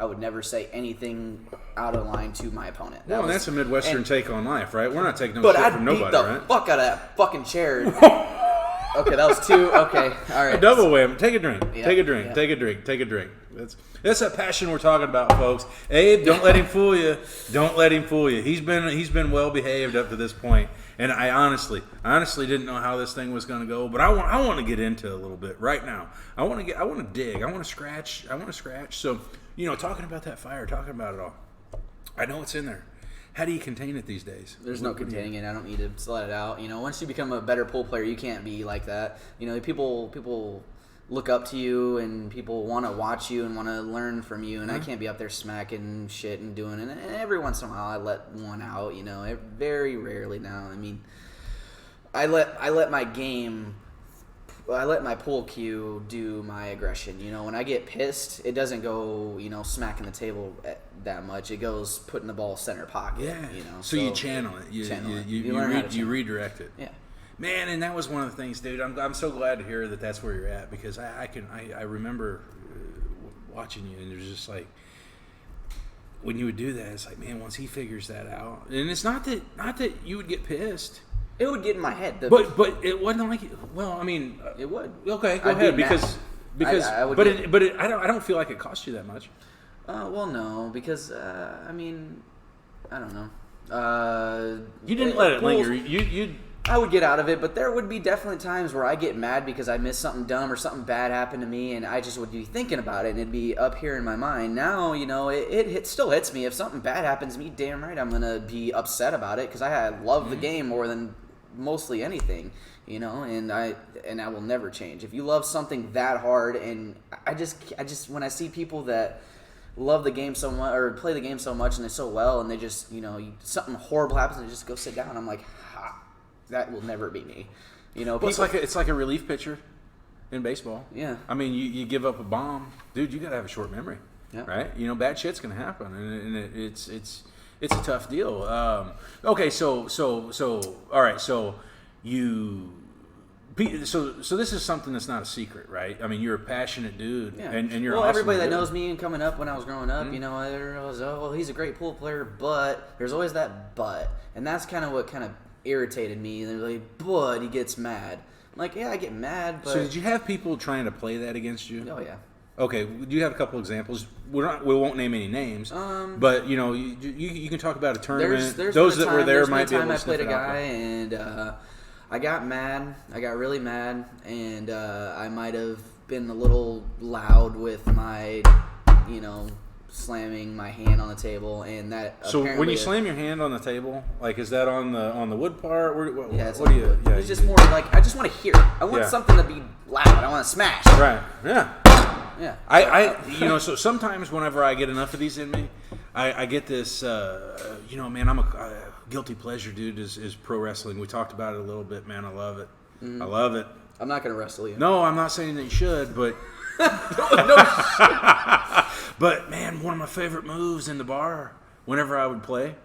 would never say anything out of line to my opponent.
That's a Midwestern take on life, right? We're not taking no shit from nobody, right? But I'd beat the
fuck out of that fucking chair. Okay, that was two. Okay, all right.
A double whammy. Take a drink.
Yeah,
take a drink.
Yeah.
Take a drink. Take a drink. That's that passion we're talking about, folks. Abe, don't let him fool you. Don't let him fool you. He's been well behaved up to this point, and I honestly didn't know how this thing was going to go. But I want to get into it a little bit right now. I want to dig. I want to scratch. So, you know, talking about that fire, talking about it all. I know it's in there. How do you contain it these days?
There's no containing it. I don't need to let it out. You know, once you become a better pool player, you can't be like that. You know, people look up to you, and people want to watch you and want to learn from you, and I can't be up there smacking shit and doing it. And every once in a while, I let one out. You know, very rarely now. I mean, I let my game. I let my pool cue do my aggression. You know, when I get pissed, it doesn't go, you know, smacking the table that much. It goes putting the ball center pocket.
Yeah.
You know,
so you channel it. You redirect it.
Yeah.
Man, and that was one of the things, dude. I'm so glad to hear that that's where you're at, because I remember watching you, and it was just like, when you would do that, it's like, man, once he figures that out, and it's not that you would get pissed.
It would get in my head.
But it wasn't like, well, I mean,
it would.
Okay, go ahead, because I don't feel like it cost you that much.
Well, no, because I mean, I don't know.
You didn't let it linger.
I would get out of it, but there would be definitely times where I get mad because I missed something dumb or something bad happened to me, and I just would be thinking about it, and it'd be up here in my mind. Now, you know, it still hits me. If something bad happens to me, damn right I'm gonna be upset about it, because I love the game more than mostly anything, you know, and I will never change. If you love something that hard, and I just when I see people that love the game so much or play the game so much and they're so well, and they just, you know, something horrible happens and they just go sit down, I'm like, that will never be me. You know,
well, it's like a relief pitcher in baseball.
Yeah.
I mean, you give up a bomb, dude. You got to have a short memory, right? You know, bad shit's gonna happen, and it's a tough deal. Okay, so all right, so this is something that's not a secret, right? I mean, you're a passionate dude, and you're
well.
Awesome
everybody that
dude.
knows me and coming up when I was growing up, you know, there was, well, he's a great pool player, but there's always that but, and that's kind of what kind of irritated me. They're like, but he gets mad. I'm like, yeah, I get mad, but...
So did you have people trying to play that against you?
Oh, yeah.
Okay, do you have a couple examples? We won't name any names, but, you know, you can talk about a tournament. Those that were there might be able to sniff it out.
I played a guy, and I got mad. I got really mad, and I might have been a little loud with my, you know, slamming my hand on the table, and that.
So when you slam your hand on the table, like, is that on the wood part?
It's
what do you? Yeah,
it's just more like I just want to hear it. I want something to be loud. I want to smash.
Right. Yeah.
Yeah.
I you know, so sometimes whenever I get enough of these in me, I get this. You know, man, I'm a guilty pleasure, dude. Is pro wrestling. We talked about it a little bit, man. I love it. Mm-hmm. I love it.
I'm not gonna wrestle you.
No, I'm not saying that you should, but. But man, one of my favorite moves in the bar, whenever I would play,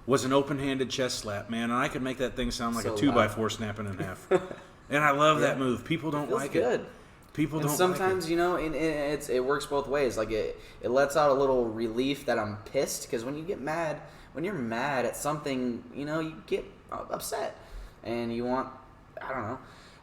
was an open-handed chest slap, man, and I could make that thing sound like a 2x4 snapping in half. And I love that move. People don't like it. People don't.
Sometimes,
like it.
You know, it works both ways. Like it lets out a little relief that I'm pissed, because when you're mad at something, you know, you get upset, and you want, I don't know.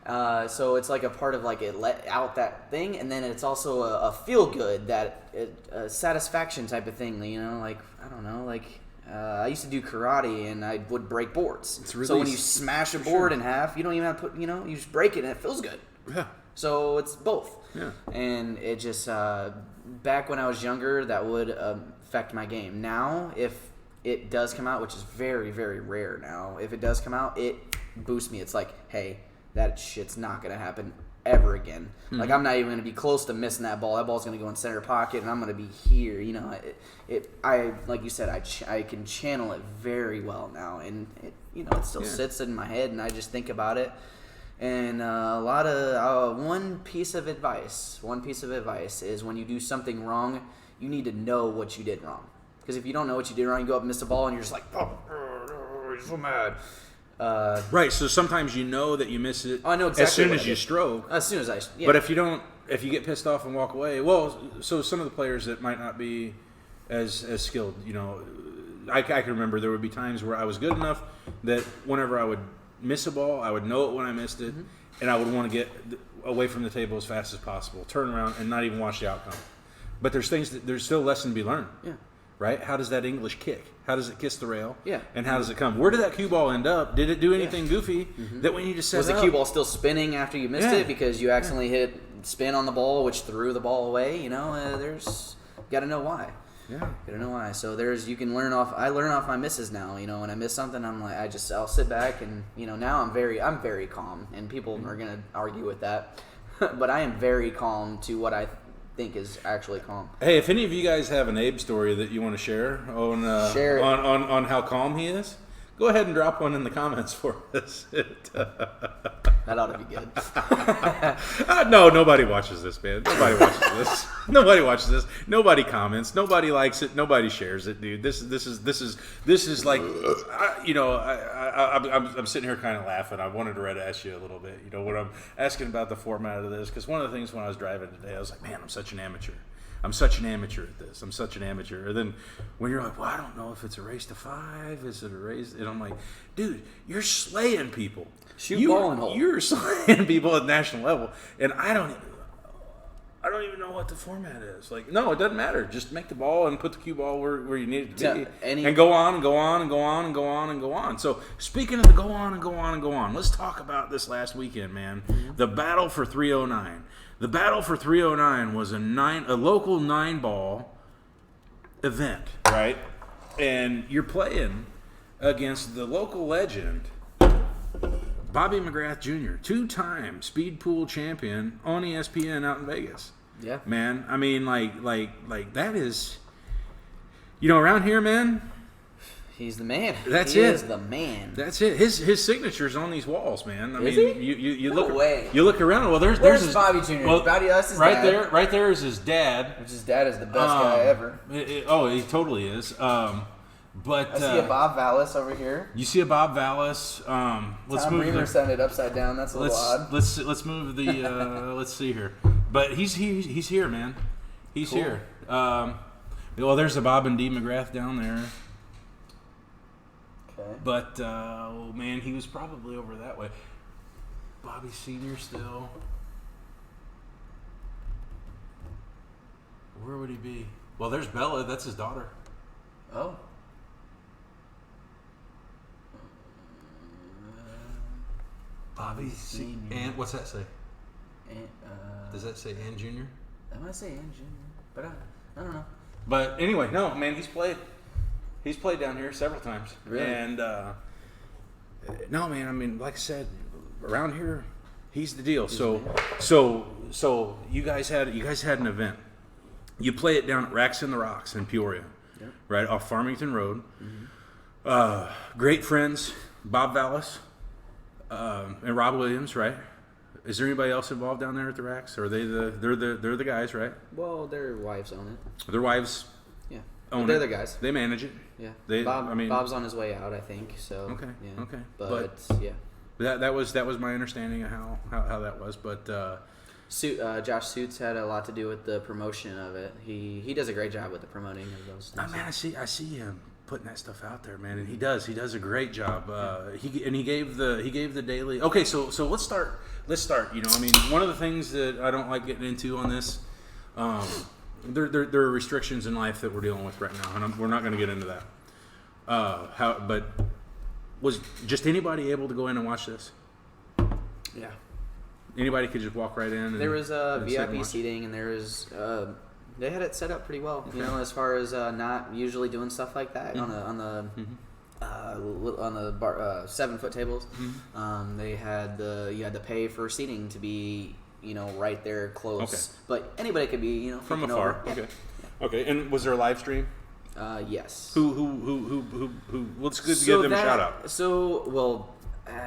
So it's like a part of like it let out that thing, and then it's also a feel good, a satisfaction type of thing. You know, like I don't know, like I used to do karate and I would break boards. So when you smash a board in half, you don't even have to put, you just break it and it feels good.
Yeah.
So it's both.
Yeah.
And it just back when I was younger, that would affect my game. Now, if it does come out, which is very, very rare now, if it does come out, it boosts me. It's like, hey, that shit's not going to happen ever again. Mm-hmm. Like, I'm not even going to be close to missing that ball. That ball's going to go in center pocket, and I'm going to be here. I like you said, I can channel it very well now, and it still sits in my head, and I just think about it. And one piece of advice is when you do something wrong, you need to know what you did wrong. Because if you don't know what you did wrong, you go up and miss a ball, and you're just like, you're so mad.
Right, so sometimes you know that you miss it
I know exactly
as soon as you stroke.
As soon as
But if you get pissed off and walk away, so some of the players that might not be as skilled, I can remember there would be times where I was good enough that whenever I would miss a ball, I would know it when I missed it, and I would want to get away from the table as fast as possible, turn around, and not even watch the outcome. But there's still a lesson to be learned.
Yeah.
Right? How does that English kick? How does it kiss the rail?
Yeah.
And how does it come? Where did that cue ball end up? Did it do anything goofy that we need to set
Was
up?
the cue ball still spinning after you missed it because you accidentally hit spin on the ball, which threw the ball away? You got to know why.
Yeah.
You don't know why. So you can learn off. I learn off my misses now. When I miss something, I'm like, I'll sit back and now I'm very calm, and people are gonna argue with that, but I am very calm to what I think is actually calm.
Hey, if any of you guys have an Abe story that you want to share on how calm he is, go ahead and drop one in the comments for us.
That ought to be good.
No, nobody watches this, man. Nobody watches this. Nobody comments. Nobody likes it. Nobody shares it, dude. This is like, I'm sitting here kind of laughing. I wanted to ask you a little bit, when I'm asking about the format of this, because one of the things when I was driving today, I was like, man, I'm such an amateur. I'm such an amateur at this. I'm such an amateur. And then when you're like, well, I don't know if it's a race to 5. Is it a race? And I'm like, dude, you're slaying people.
Ball and hole.
You're slaying people at national level. And I don't even know what the format is. Like, no, it doesn't matter. Just make the ball and put the cue ball where you need it to be. And go on and go on and go on and go on and go on. So speaking of the go on and go on and go on, let's talk about this last weekend, man. Mm-hmm. The battle for 309. The battle for 309 was a local 9-ball event, right? And you're playing against the local legend, Bobby McGrath Jr., 2-time speed pool champion on ESPN out in Vegas.
Yeah. Man,
I mean, like that is, around here, man.
He's the man.
That's
he
it.
He is the man.
That's it. His signature's on these walls, man.
Is he?
You
no
look
way.
You look around. Well, there's
his Bobby Jr.
Well,
Bobby, that's his
right
dad.
there. Right there is his dad.
Which his dad is the best guy ever.
He totally is. But
I see a Bob Vallis over here.
You see a Bob Vallis. Let's
Tom
move.
Bremer sounded upside down. That's a little odd.
Let's move the. Let's see here. But he's here, man. He's cool. Here. Well, there's the Bob and Dee McGrath down there.
Okay.
But man, he was probably over that way. Bobby Senior still. Where would he be? Well, there's Bella. That's his daughter.
Oh.
Bobby Senior. And what's that say?
And,
does that say and Junior?
I might say and Junior, but I don't know.
But anyway, no, man, he's played down here several times.
Really?
And no, man, I mean, like I said, around here, he's the deal. So you guys had an event. You play it down at Racks in the Rocks in Peoria,
yep.
Right off Farmington Road. Mm-hmm. Great friends, Bob Vallis and Rob Williams, right? Is there anybody else involved down there at the Racks? Or are they're the guys, right?
Well, their wives own it.
Their wives.
Yeah.
Own
they're
it.
the guys.
They manage it.
Yeah. Bob's on his way out, I think. So.
Okay.
Yeah.
Okay.
But yeah.
That was my understanding of how that was, but
Josh Suits had a lot to do with the promotion of it. He does a great job with the promoting of those things.
Man, I see him. putting that stuff out there, man, and he does a great job. He gave the daily. Okay, so let's start. You know, I mean, one of the things that I don't like getting into on this, there are restrictions in life that we're dealing with right now, and we're not going to get into that. But was just anybody able to go in and watch this?
Yeah.
Anybody could just walk right in. And,
there was VIP seating, and there was they had it set up pretty well. You know, as far as not usually doing stuff like that on the 7-foot tables. They had you had to pay for seating to be, you know, right there close.
Okay.
But anybody could be, you know,
from afar.
Over.
Okay. Yeah. Okay. And was there a live stream?
Yes.
Who? Let's give them a shout out.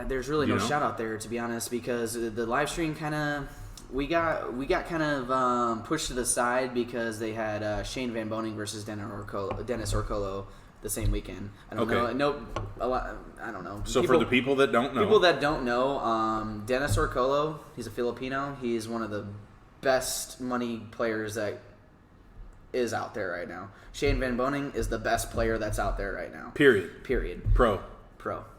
There's really no shout out there, to be honest, because the live stream kind of we got kind of pushed to the side because they had Shane Van Boening versus Dennis Orcolo the same weekend. I don't know. I don't know.
So for the people that don't know,
Dennis Orcolo, he's a Filipino. He's one of the best money players that is out there right now. Shane Van Boening is the best player that's out there right now.
Period.
Pro.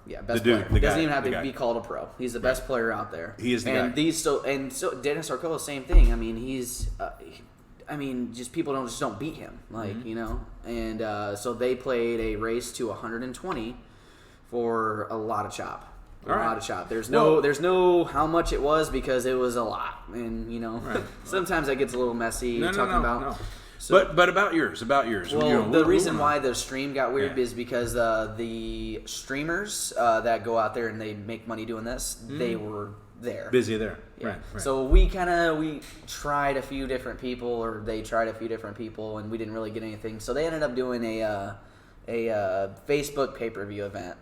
Yeah, best player. Doesn't even have to be called a pro. He's the best player out there.
He is the guy.
So Dennis Orcolo, same thing. I mean, just people don't beat him, you know. And so they played a race to 120 for a lot of chop. There's no how much it was because it was a lot, and you know, sometimes that gets a little messy talking about.
No. So, but about yours.
Well, you know, the reason why the stream got weird is because the streamers that go out there and they make money doing this, they were there.
Busy there.
Yeah.
Right.
So we tried a few different people, or they tried a few different people, and we didn't really get anything. So they ended up doing a Facebook pay-per-view event,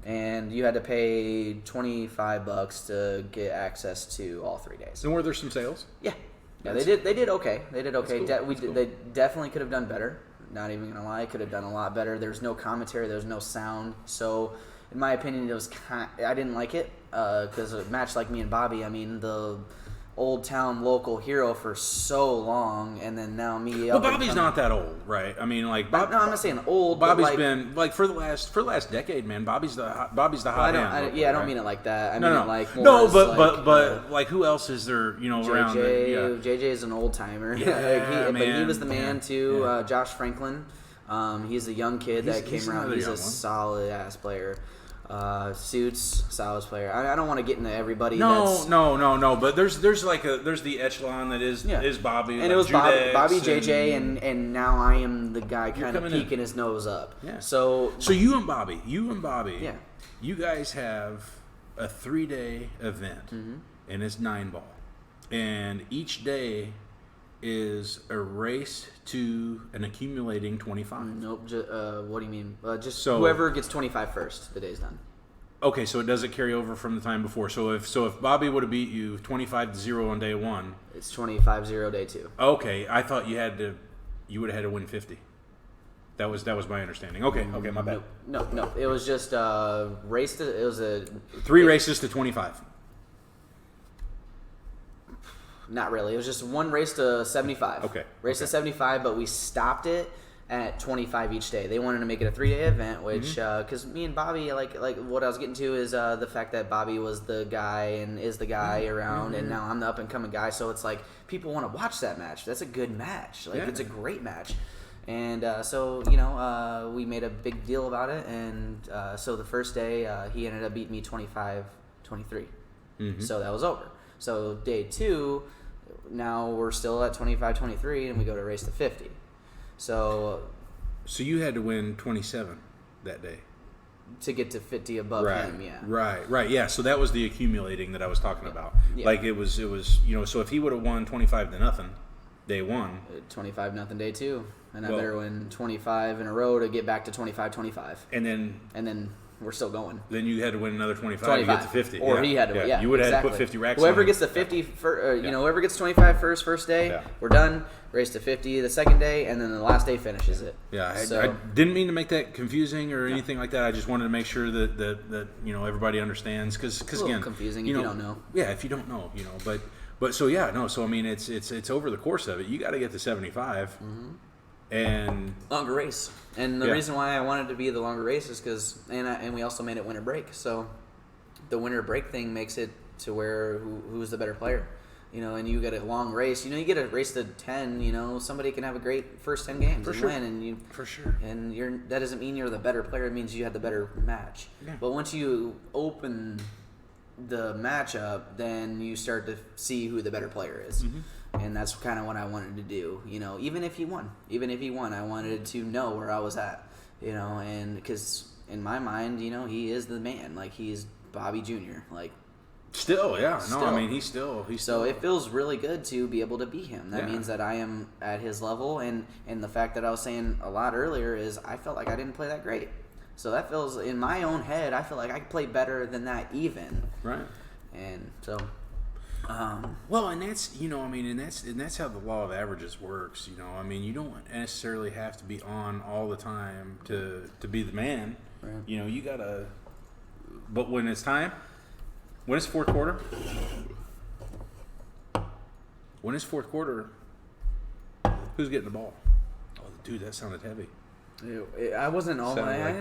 and you had to pay $25 to get access to all 3 days.
And were there some sales?
Yeah. Yeah, they did okay. They did okay.
Cool.
They definitely could have done better. Not even gonna lie, could have done a lot better. There's no commentary. There's no sound. So, in my opinion, it was I didn't like it because a match like me and Bobby. I mean, the old town local hero for so long, and then now me.
Well, Bobby's not that old, right? I mean, like
no, I'm not saying old.
Bobby's been for the last decade, man. Bobby's the hot hand.
I don't mean it like that. I mean it like more
no, but like who else is there? You know, around
JJ is an old timer.
Yeah,
but he was the man too. Yeah. Josh Franklin, he's a young kid that came around. He's a solid ass player. Suits, solid player. I don't want to get into everybody.
No. But there's the echelon that is Bobby,
and it was Bobby, JJ, and now I am the guy kind of peeking his nose up.
Yeah.
So
you and Bobby,
yeah,
you guys have a 3-day event, and it's 9-ball, and each day is a race to an accumulating 25.
Nope. What do you mean? Just whoever gets 25 first, the day's done.
Okay, so it doesn't carry over from the time before. So if Bobby would have beat you 25-0 on day 1,
it's 25-0 day 2.
Okay, I thought you would have had to win 50. That was my understanding. Okay, my bad.
No. It was just race to. It was a
3 races to 25.
Not really. It was just one race to 75.
Okay.
Race to 75, but we stopped it at 25 each day. They wanted to make it a 3-day event, which because me and Bobby, like what I was getting to is the fact that Bobby was the guy and is the guy around, and now I'm the up and coming guy. So it's like people want to watch that match. That's a good match. It's a great match. And so we made a big deal about it, and so the first day he ended up beating me 25-23. So that was over. So day 2. Now we're still at 25-23, and we go to race to 50. So
you had to win 27 that day
to get to 50 above him. Yeah.
Right. Yeah. So that was the accumulating that I was talking about.
Yeah.
Like it was. So if he would have won 25-0 day 1,
25-0 day 2, and I better win 25 in a row to get back to 25-25.
And then.
We're still going.
Then you had to win another 25 to get to 50.
Or he had to win. Yeah,
you would have had to put 50 racks
whoever
on
gets the 50, whoever gets 25 first day, we're done. Race to 50 the second day, and then the last day finishes it.
Yeah, I didn't mean to make that confusing or anything like that. I just wanted to make sure that everybody understands. Because again,
confusing if you don't know.
Yeah, if you don't know, But so I mean, it's over the course of it. You got to get to 75. And
longer race. And the reason why I wanted to be the longer race is because, and we also made it winter break. So the winter break thing makes it to where who's the better player, and you get a long race. You get a race to 10. Somebody can have a great first 10 games and win, and
for sure.
And that doesn't mean you're the better player. It means you had the better match. Yeah. But once you open the matchup, then you start to see who the better player is. Mm-hmm. And that's kind of what I wanted to do, even if he won, I wanted to know where I was at, and because in my mind, he is the man, like he's Bobby Jr., like
still, yeah, no, I mean, he's still.
So it feels really good to be able to beat him. That means that I am at his level, and the fact that I was saying a lot earlier is I felt like I didn't play that great. So that feels, in my own head, I feel like I played better than that even.
Right.
And so...
well, and that's and that's how the law of averages works. You don't necessarily have to be on all the time to be the man. Right. You gotta. But when it's time, when it's fourth quarter, who's getting the ball? Oh, dude, that sounded heavy.
I wasn't all my.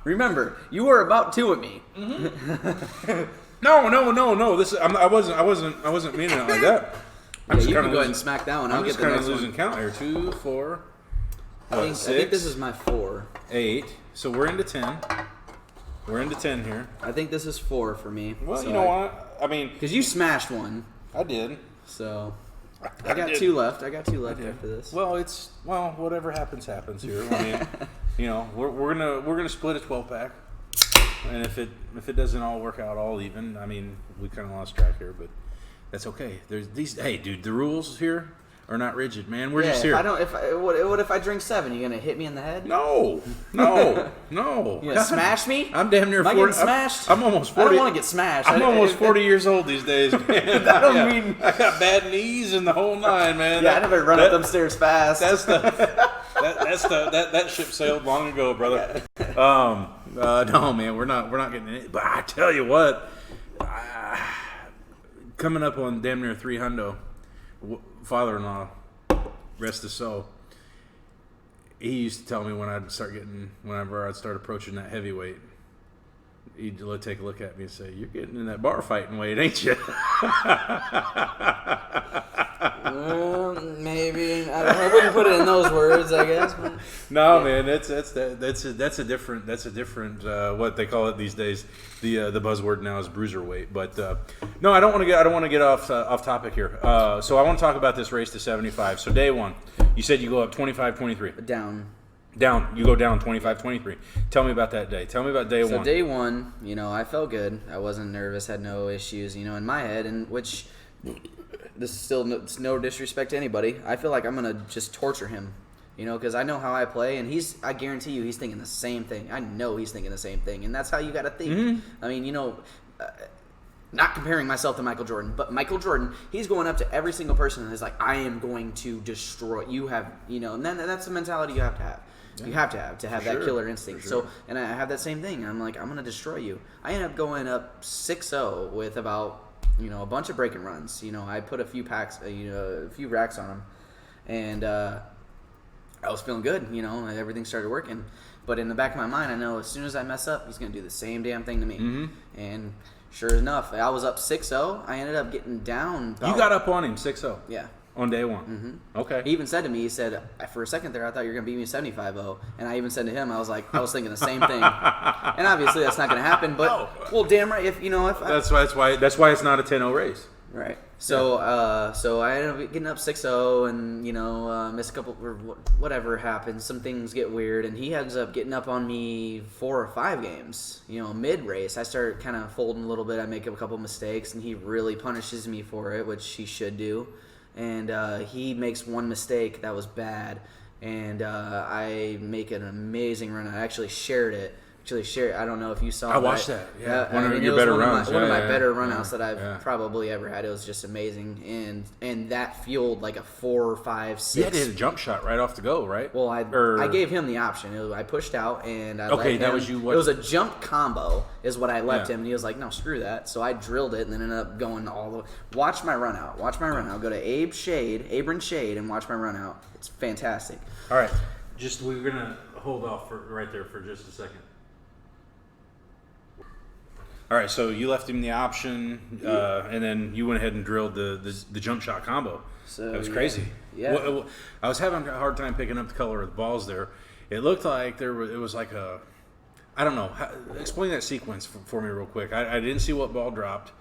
Remember, you were about two at me.
Mm-hmm. No. This I wasn't meaning it like that.
I'm just you can go ahead and smack that one.
I'm just kind of losing count here. 2, 4.
I think this is my 4.
8. So we're into 10. We're into 10 here.
I think this is 4 for me.
Well, so you know what? I mean,
because you smashed one.
I did.
So I got 2 left. I got 2 left after this.
Well, whatever happens here. I mean, we're gonna split a 12-pack. And if it doesn't all work out all even, I mean, we kind of lost track here, but that's okay. There's these. Hey, dude, the rules here are not rigid, man. We're just here.
What if I drink 7? You gonna hit me in the head?
No.
You gonna smash me?
I'm damn near 40.
Am I getting smashed?
I'm almost 40.
I don't want to get smashed.
I'm almost 40 years old these days, man.
That don't mean
I got bad knees and the whole nine, man.
Yeah, I never run up them stairs fast.
That ship sailed long ago, brother. No, man, we're not getting it. But I tell you what, coming up on damn near 3 hundo, father-in-law, rest his soul. He used to tell me whenever I'd start approaching that heavyweight, he'd take a look at me and say, "You're getting in that bar fighting weight, ain't you?"
Maybe I wouldn't put it in those words, I guess. But,
no, man, that's a different what they call it these days. The buzzword now is bruiserweight. But no, I don't want to get off topic here. So I want to talk about this race to 75. So day one, you said you go up 25-23. Down. You go down 25-23. Tell me about that day. Tell me about day one.
So day one, I felt good. I wasn't nervous. Had no issues. In my head, and which. This is still no disrespect to anybody. I feel like I'm going to just torture him, because I know how I play, and I guarantee you he's thinking the same thing. I know he's thinking the same thing, and that's how you got to think. Mm-hmm. I mean, not comparing myself to Michael Jordan, but Michael Jordan, he's going up to every single person and is like, I am going to destroy you. And then that's the mentality you have to have. Yeah. You have to have that killer instinct. Sure. So, and I have that same thing. I'm like, I'm going to destroy you. I end up going up 6-0 with about a bunch of breaking runs. I put a few packs, a few racks on him, and I was feeling good. Everything started working. But in the back of my mind, I know as soon as I mess up, he's gonna do the same damn thing to me. Mm-hmm. And sure enough, I was up 6-0. I ended up getting down.
You got up on him 6-0.
Yeah.
On day one.
Mm-hmm.
Okay.
He even said to me, he said, for a second there, I thought you were going to beat me 75-0. And I even said to him, I was thinking the same thing. And obviously that's not going to happen, but, well, damn right, if
That's why it's not a 10-0 race.
Right. So I ended up getting up 6-0 and, missed a couple, or whatever happened. Some things get weird, and he ends up getting up on me 4 or 5 games. Mid-race, I start kind of folding a little bit. I make a couple mistakes, and he really punishes me for it, which he should do. And he makes one mistake that was bad, and I make an amazing run. I actually shared it, actually shared. I don't know if you saw.
I watched that. Yeah, one of
it
your
was
better
one
runs.
Of my, one
Yeah,
of my
yeah,
better
yeah.
runouts that I've
Yeah.
probably ever had. It was just amazing, and that fueled like a 4, 5, 6.
You had to hit a jump shot right off the go, right?
Well, I gave him the option. I pushed out, and I let him.
that was you.
It was a jump combo, is what I left
Yeah.
him, and he was like, "No, screw that." So I drilled it, and then ended up going all the way. Watch my run out. Go to Abrin Schaad, and watch my run out. It's fantastic.
All right, we're gonna hold off right there for just a second. All right, so you left him the option, and then you went ahead and drilled the jump shot combo.
So
that was crazy.
Yeah.
I was having a hard time picking up the color of the balls there. It looked like it was like a, I don't know. Explain that sequence for me real quick. I didn't see what ball dropped.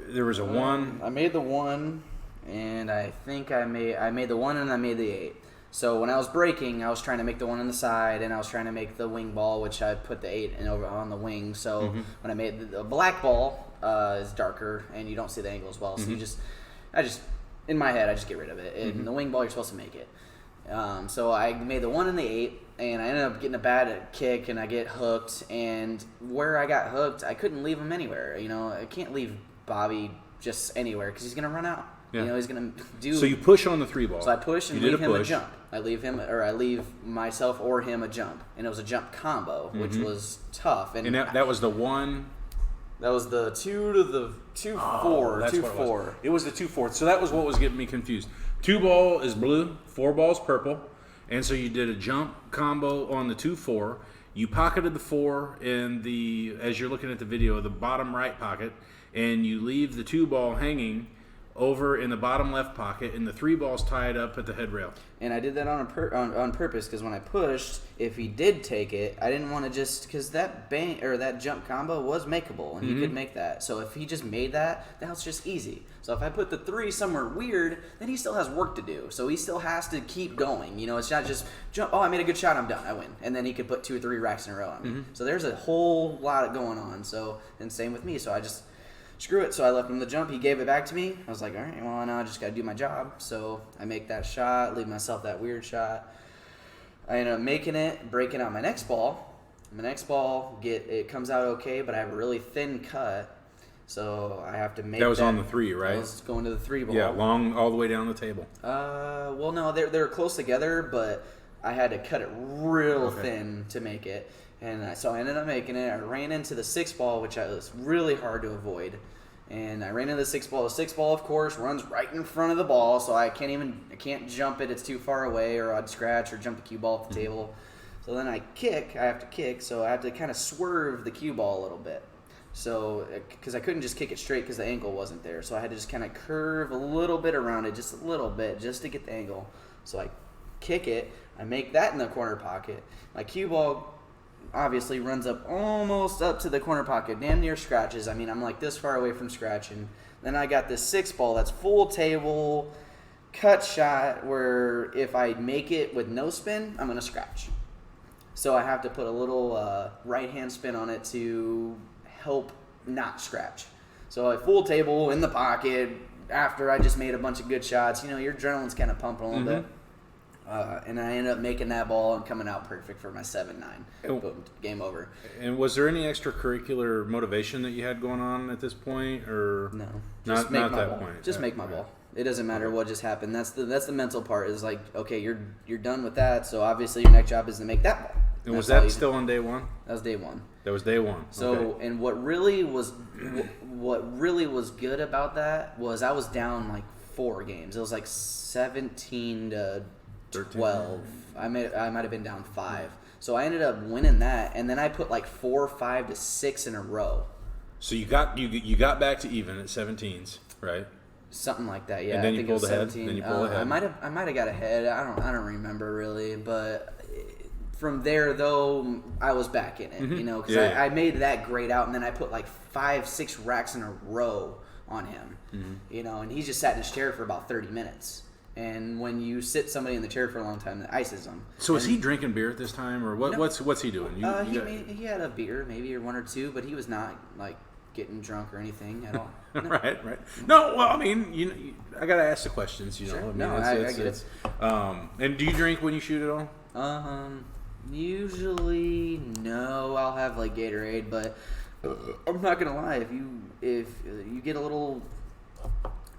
There was a 1.
I made the 1, and I think I made the 1 and I made the 8. So when I was breaking, I was trying to make the 1 on the side, and I was trying to make the wing ball, which I put the 8 over on the wing. So when I made the black ball is darker, and you don't see the angle as well. So I just in my head, I just get rid of it. And the wing ball, you're supposed to make it. So I made the 1 and the 8, and I ended up getting a bad kick, and I get hooked. And where I got hooked, I couldn't leave him anywhere. I can't leave Bobby just anywhere because he's gonna run out.
Yeah.
He's gonna do.
So you push on the 3 ball.
So I push and leave him a jump. I leave myself or him a jump, and it was a jump combo, which was tough. And
that was the 1.
That was the 2 to the 2-4.
That's
2-4.
It was the 2-4. So that was what was getting me confused. 2 ball is blue, 4 ball's purple, and so you did a jump combo on the 2-4. You pocketed the 4 in as you're looking at the video, the bottom right pocket, and you leave the 2 ball hanging over in the bottom left pocket, and the 3 ball's tied up at the head rail.
And I did that on purpose because when I pushed, if he did take it, I didn't want to because that that jump combo was makeable, and he could make that. So if he just made that was just easy. So if I put the 3 somewhere weird, then he still has work to do. So he still has to keep going. It's not just jump. Oh, I made a good shot. I'm done. I win. And then he could put 2 or 3 racks in a row on me. So there's a whole lot going on. So and same with me. So I just. Screw it. So I left him the jump. He gave it back to me. I was like, all right, well, now I just got to do my job. So I make that shot, leave myself that weird shot. I end up making it, breaking out my next ball. My next ball, it comes out okay, but I have a really thin cut. So I have to make
that. Was on the 3, right?
I was going to the 3 ball.
Yeah, long, all the way down the table.
Well, no, they're close together, but I had to cut it real thin to make it. And so I ended up making it. I ran into the 6 ball, which was really hard to avoid. And I ran into the 6 ball. The 6 ball, of course, runs right in front of the ball, so I can't jump it. It's too far away, or I'd scratch or jump the cue ball off the table. So then I have to kick, so I have to kind of swerve the cue ball a little bit. So, because I couldn't just kick it straight because the angle wasn't there. So I had to just kind of curve a little bit around it, just a little bit, just to get the angle. So I kick it. I make that in the corner pocket. My cue ball obviously runs up almost up to the corner pocket, damn near scratches. I mean, I'm like this far away from scratching. Then I got this 6 ball that's full table, cut shot, where if I make it with no spin, I'm going to scratch. So I have to put a little right-hand spin on it to help not scratch. So I full table in the pocket after I just made a bunch of good shots. Your adrenaline's kind of pumping a little bit. And I ended up making that ball and coming out perfect for my 7-9. Boom, game over.
And was there any extracurricular motivation that you had going on at this point, or
no?
Not
make
at
my
that
ball.
point.
Just make my ball. It doesn't matter what just happened. That's the mental part. Is like, okay, you're done with that. So obviously your next job is to make that ball.
And was that still on day 1?
That was day 1.
That was day 1.
So and what really was good about that was I was down like 4 games. It was like 17 to 12. I might have been down 5. So I ended up winning that, and then I put like 4, 5 to 6 in a row.
So you got back to even at 17s, right?
Something like that, yeah.
And then
I
you
think it was
pulled ahead.
17.
Then you pulled ahead.
I might have got ahead. I don't remember really, but from there though, I was back in it. Because I made that grade out, and then I put like 5, 6 racks in a row on him. And he just sat in his chair for about 30 minutes. And when you sit somebody in the chair for a long time, that ices them.
So is he drinking beer at this time, or what?
No.
What's he doing?
He had a beer, maybe, or 1 or 2, but he was not like getting drunk or anything at all. No.
Right. No, well, I mean, I gotta ask the questions.
Sure.
I mean,
I get it.
And do you drink when you shoot at all?
Usually, no. I'll have like Gatorade, but I'm not gonna lie. If you get a little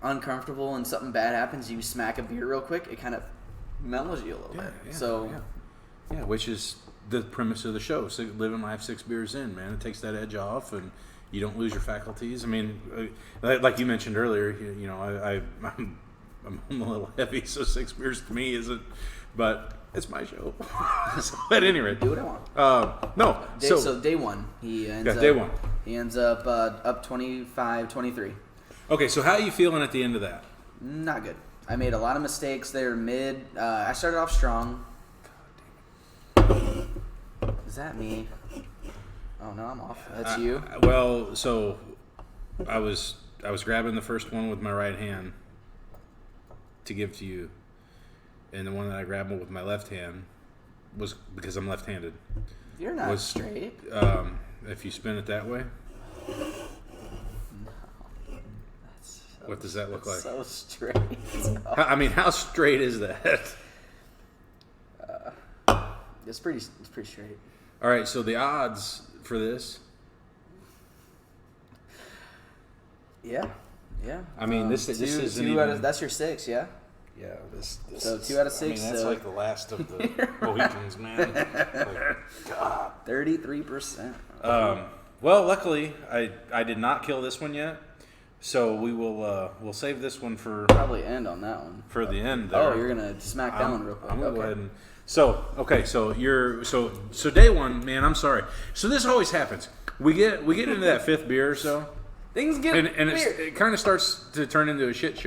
uncomfortable and something bad happens, you smack a beer real quick. It kind of mellows you a little bit.
Yeah, which is the premise of the show. So living life 6 beers in, man, it takes that edge off, and you don't lose your faculties. I mean, like you mentioned earlier, you know, I'm a little heavy, so 6 beers to me isn't, but it's my show. So, at any rate,
do what I want.
No,
so day one, he ends up.
Day one.
He ends up up 25-23.
Okay, so how are you feeling at the end of that?
Not good. I made a lot of mistakes there mid. I started off strong. Is that me? Oh no, I'm off. That's you.
Well, so I was grabbing the first one with my right hand to give to you, and the one that I grabbed with my left hand was because I'm left-handed.
You're not straight.
If you spin it that way. What does that look like?
So straight.
I mean, how straight is that?
It's pretty straight.
All right, so the odds for this.
Yeah.
I mean, this isn't even.
That's your 6, yeah.
Yeah, this.
So 2 out of 6.
I mean, that's like the last of the Mohicans, man. Like, God.
33%.
Well, luckily, I did not kill this one yet. So we'll save this one for
probably end on that one.
For the end there.
Oh, you're gonna smack that one real quick.
I'm gonna go ahead and so day one, man. I'm sorry. So this always happens. We get into that 5th beer or so.
Things get
and it kind of starts to turn into a shit show.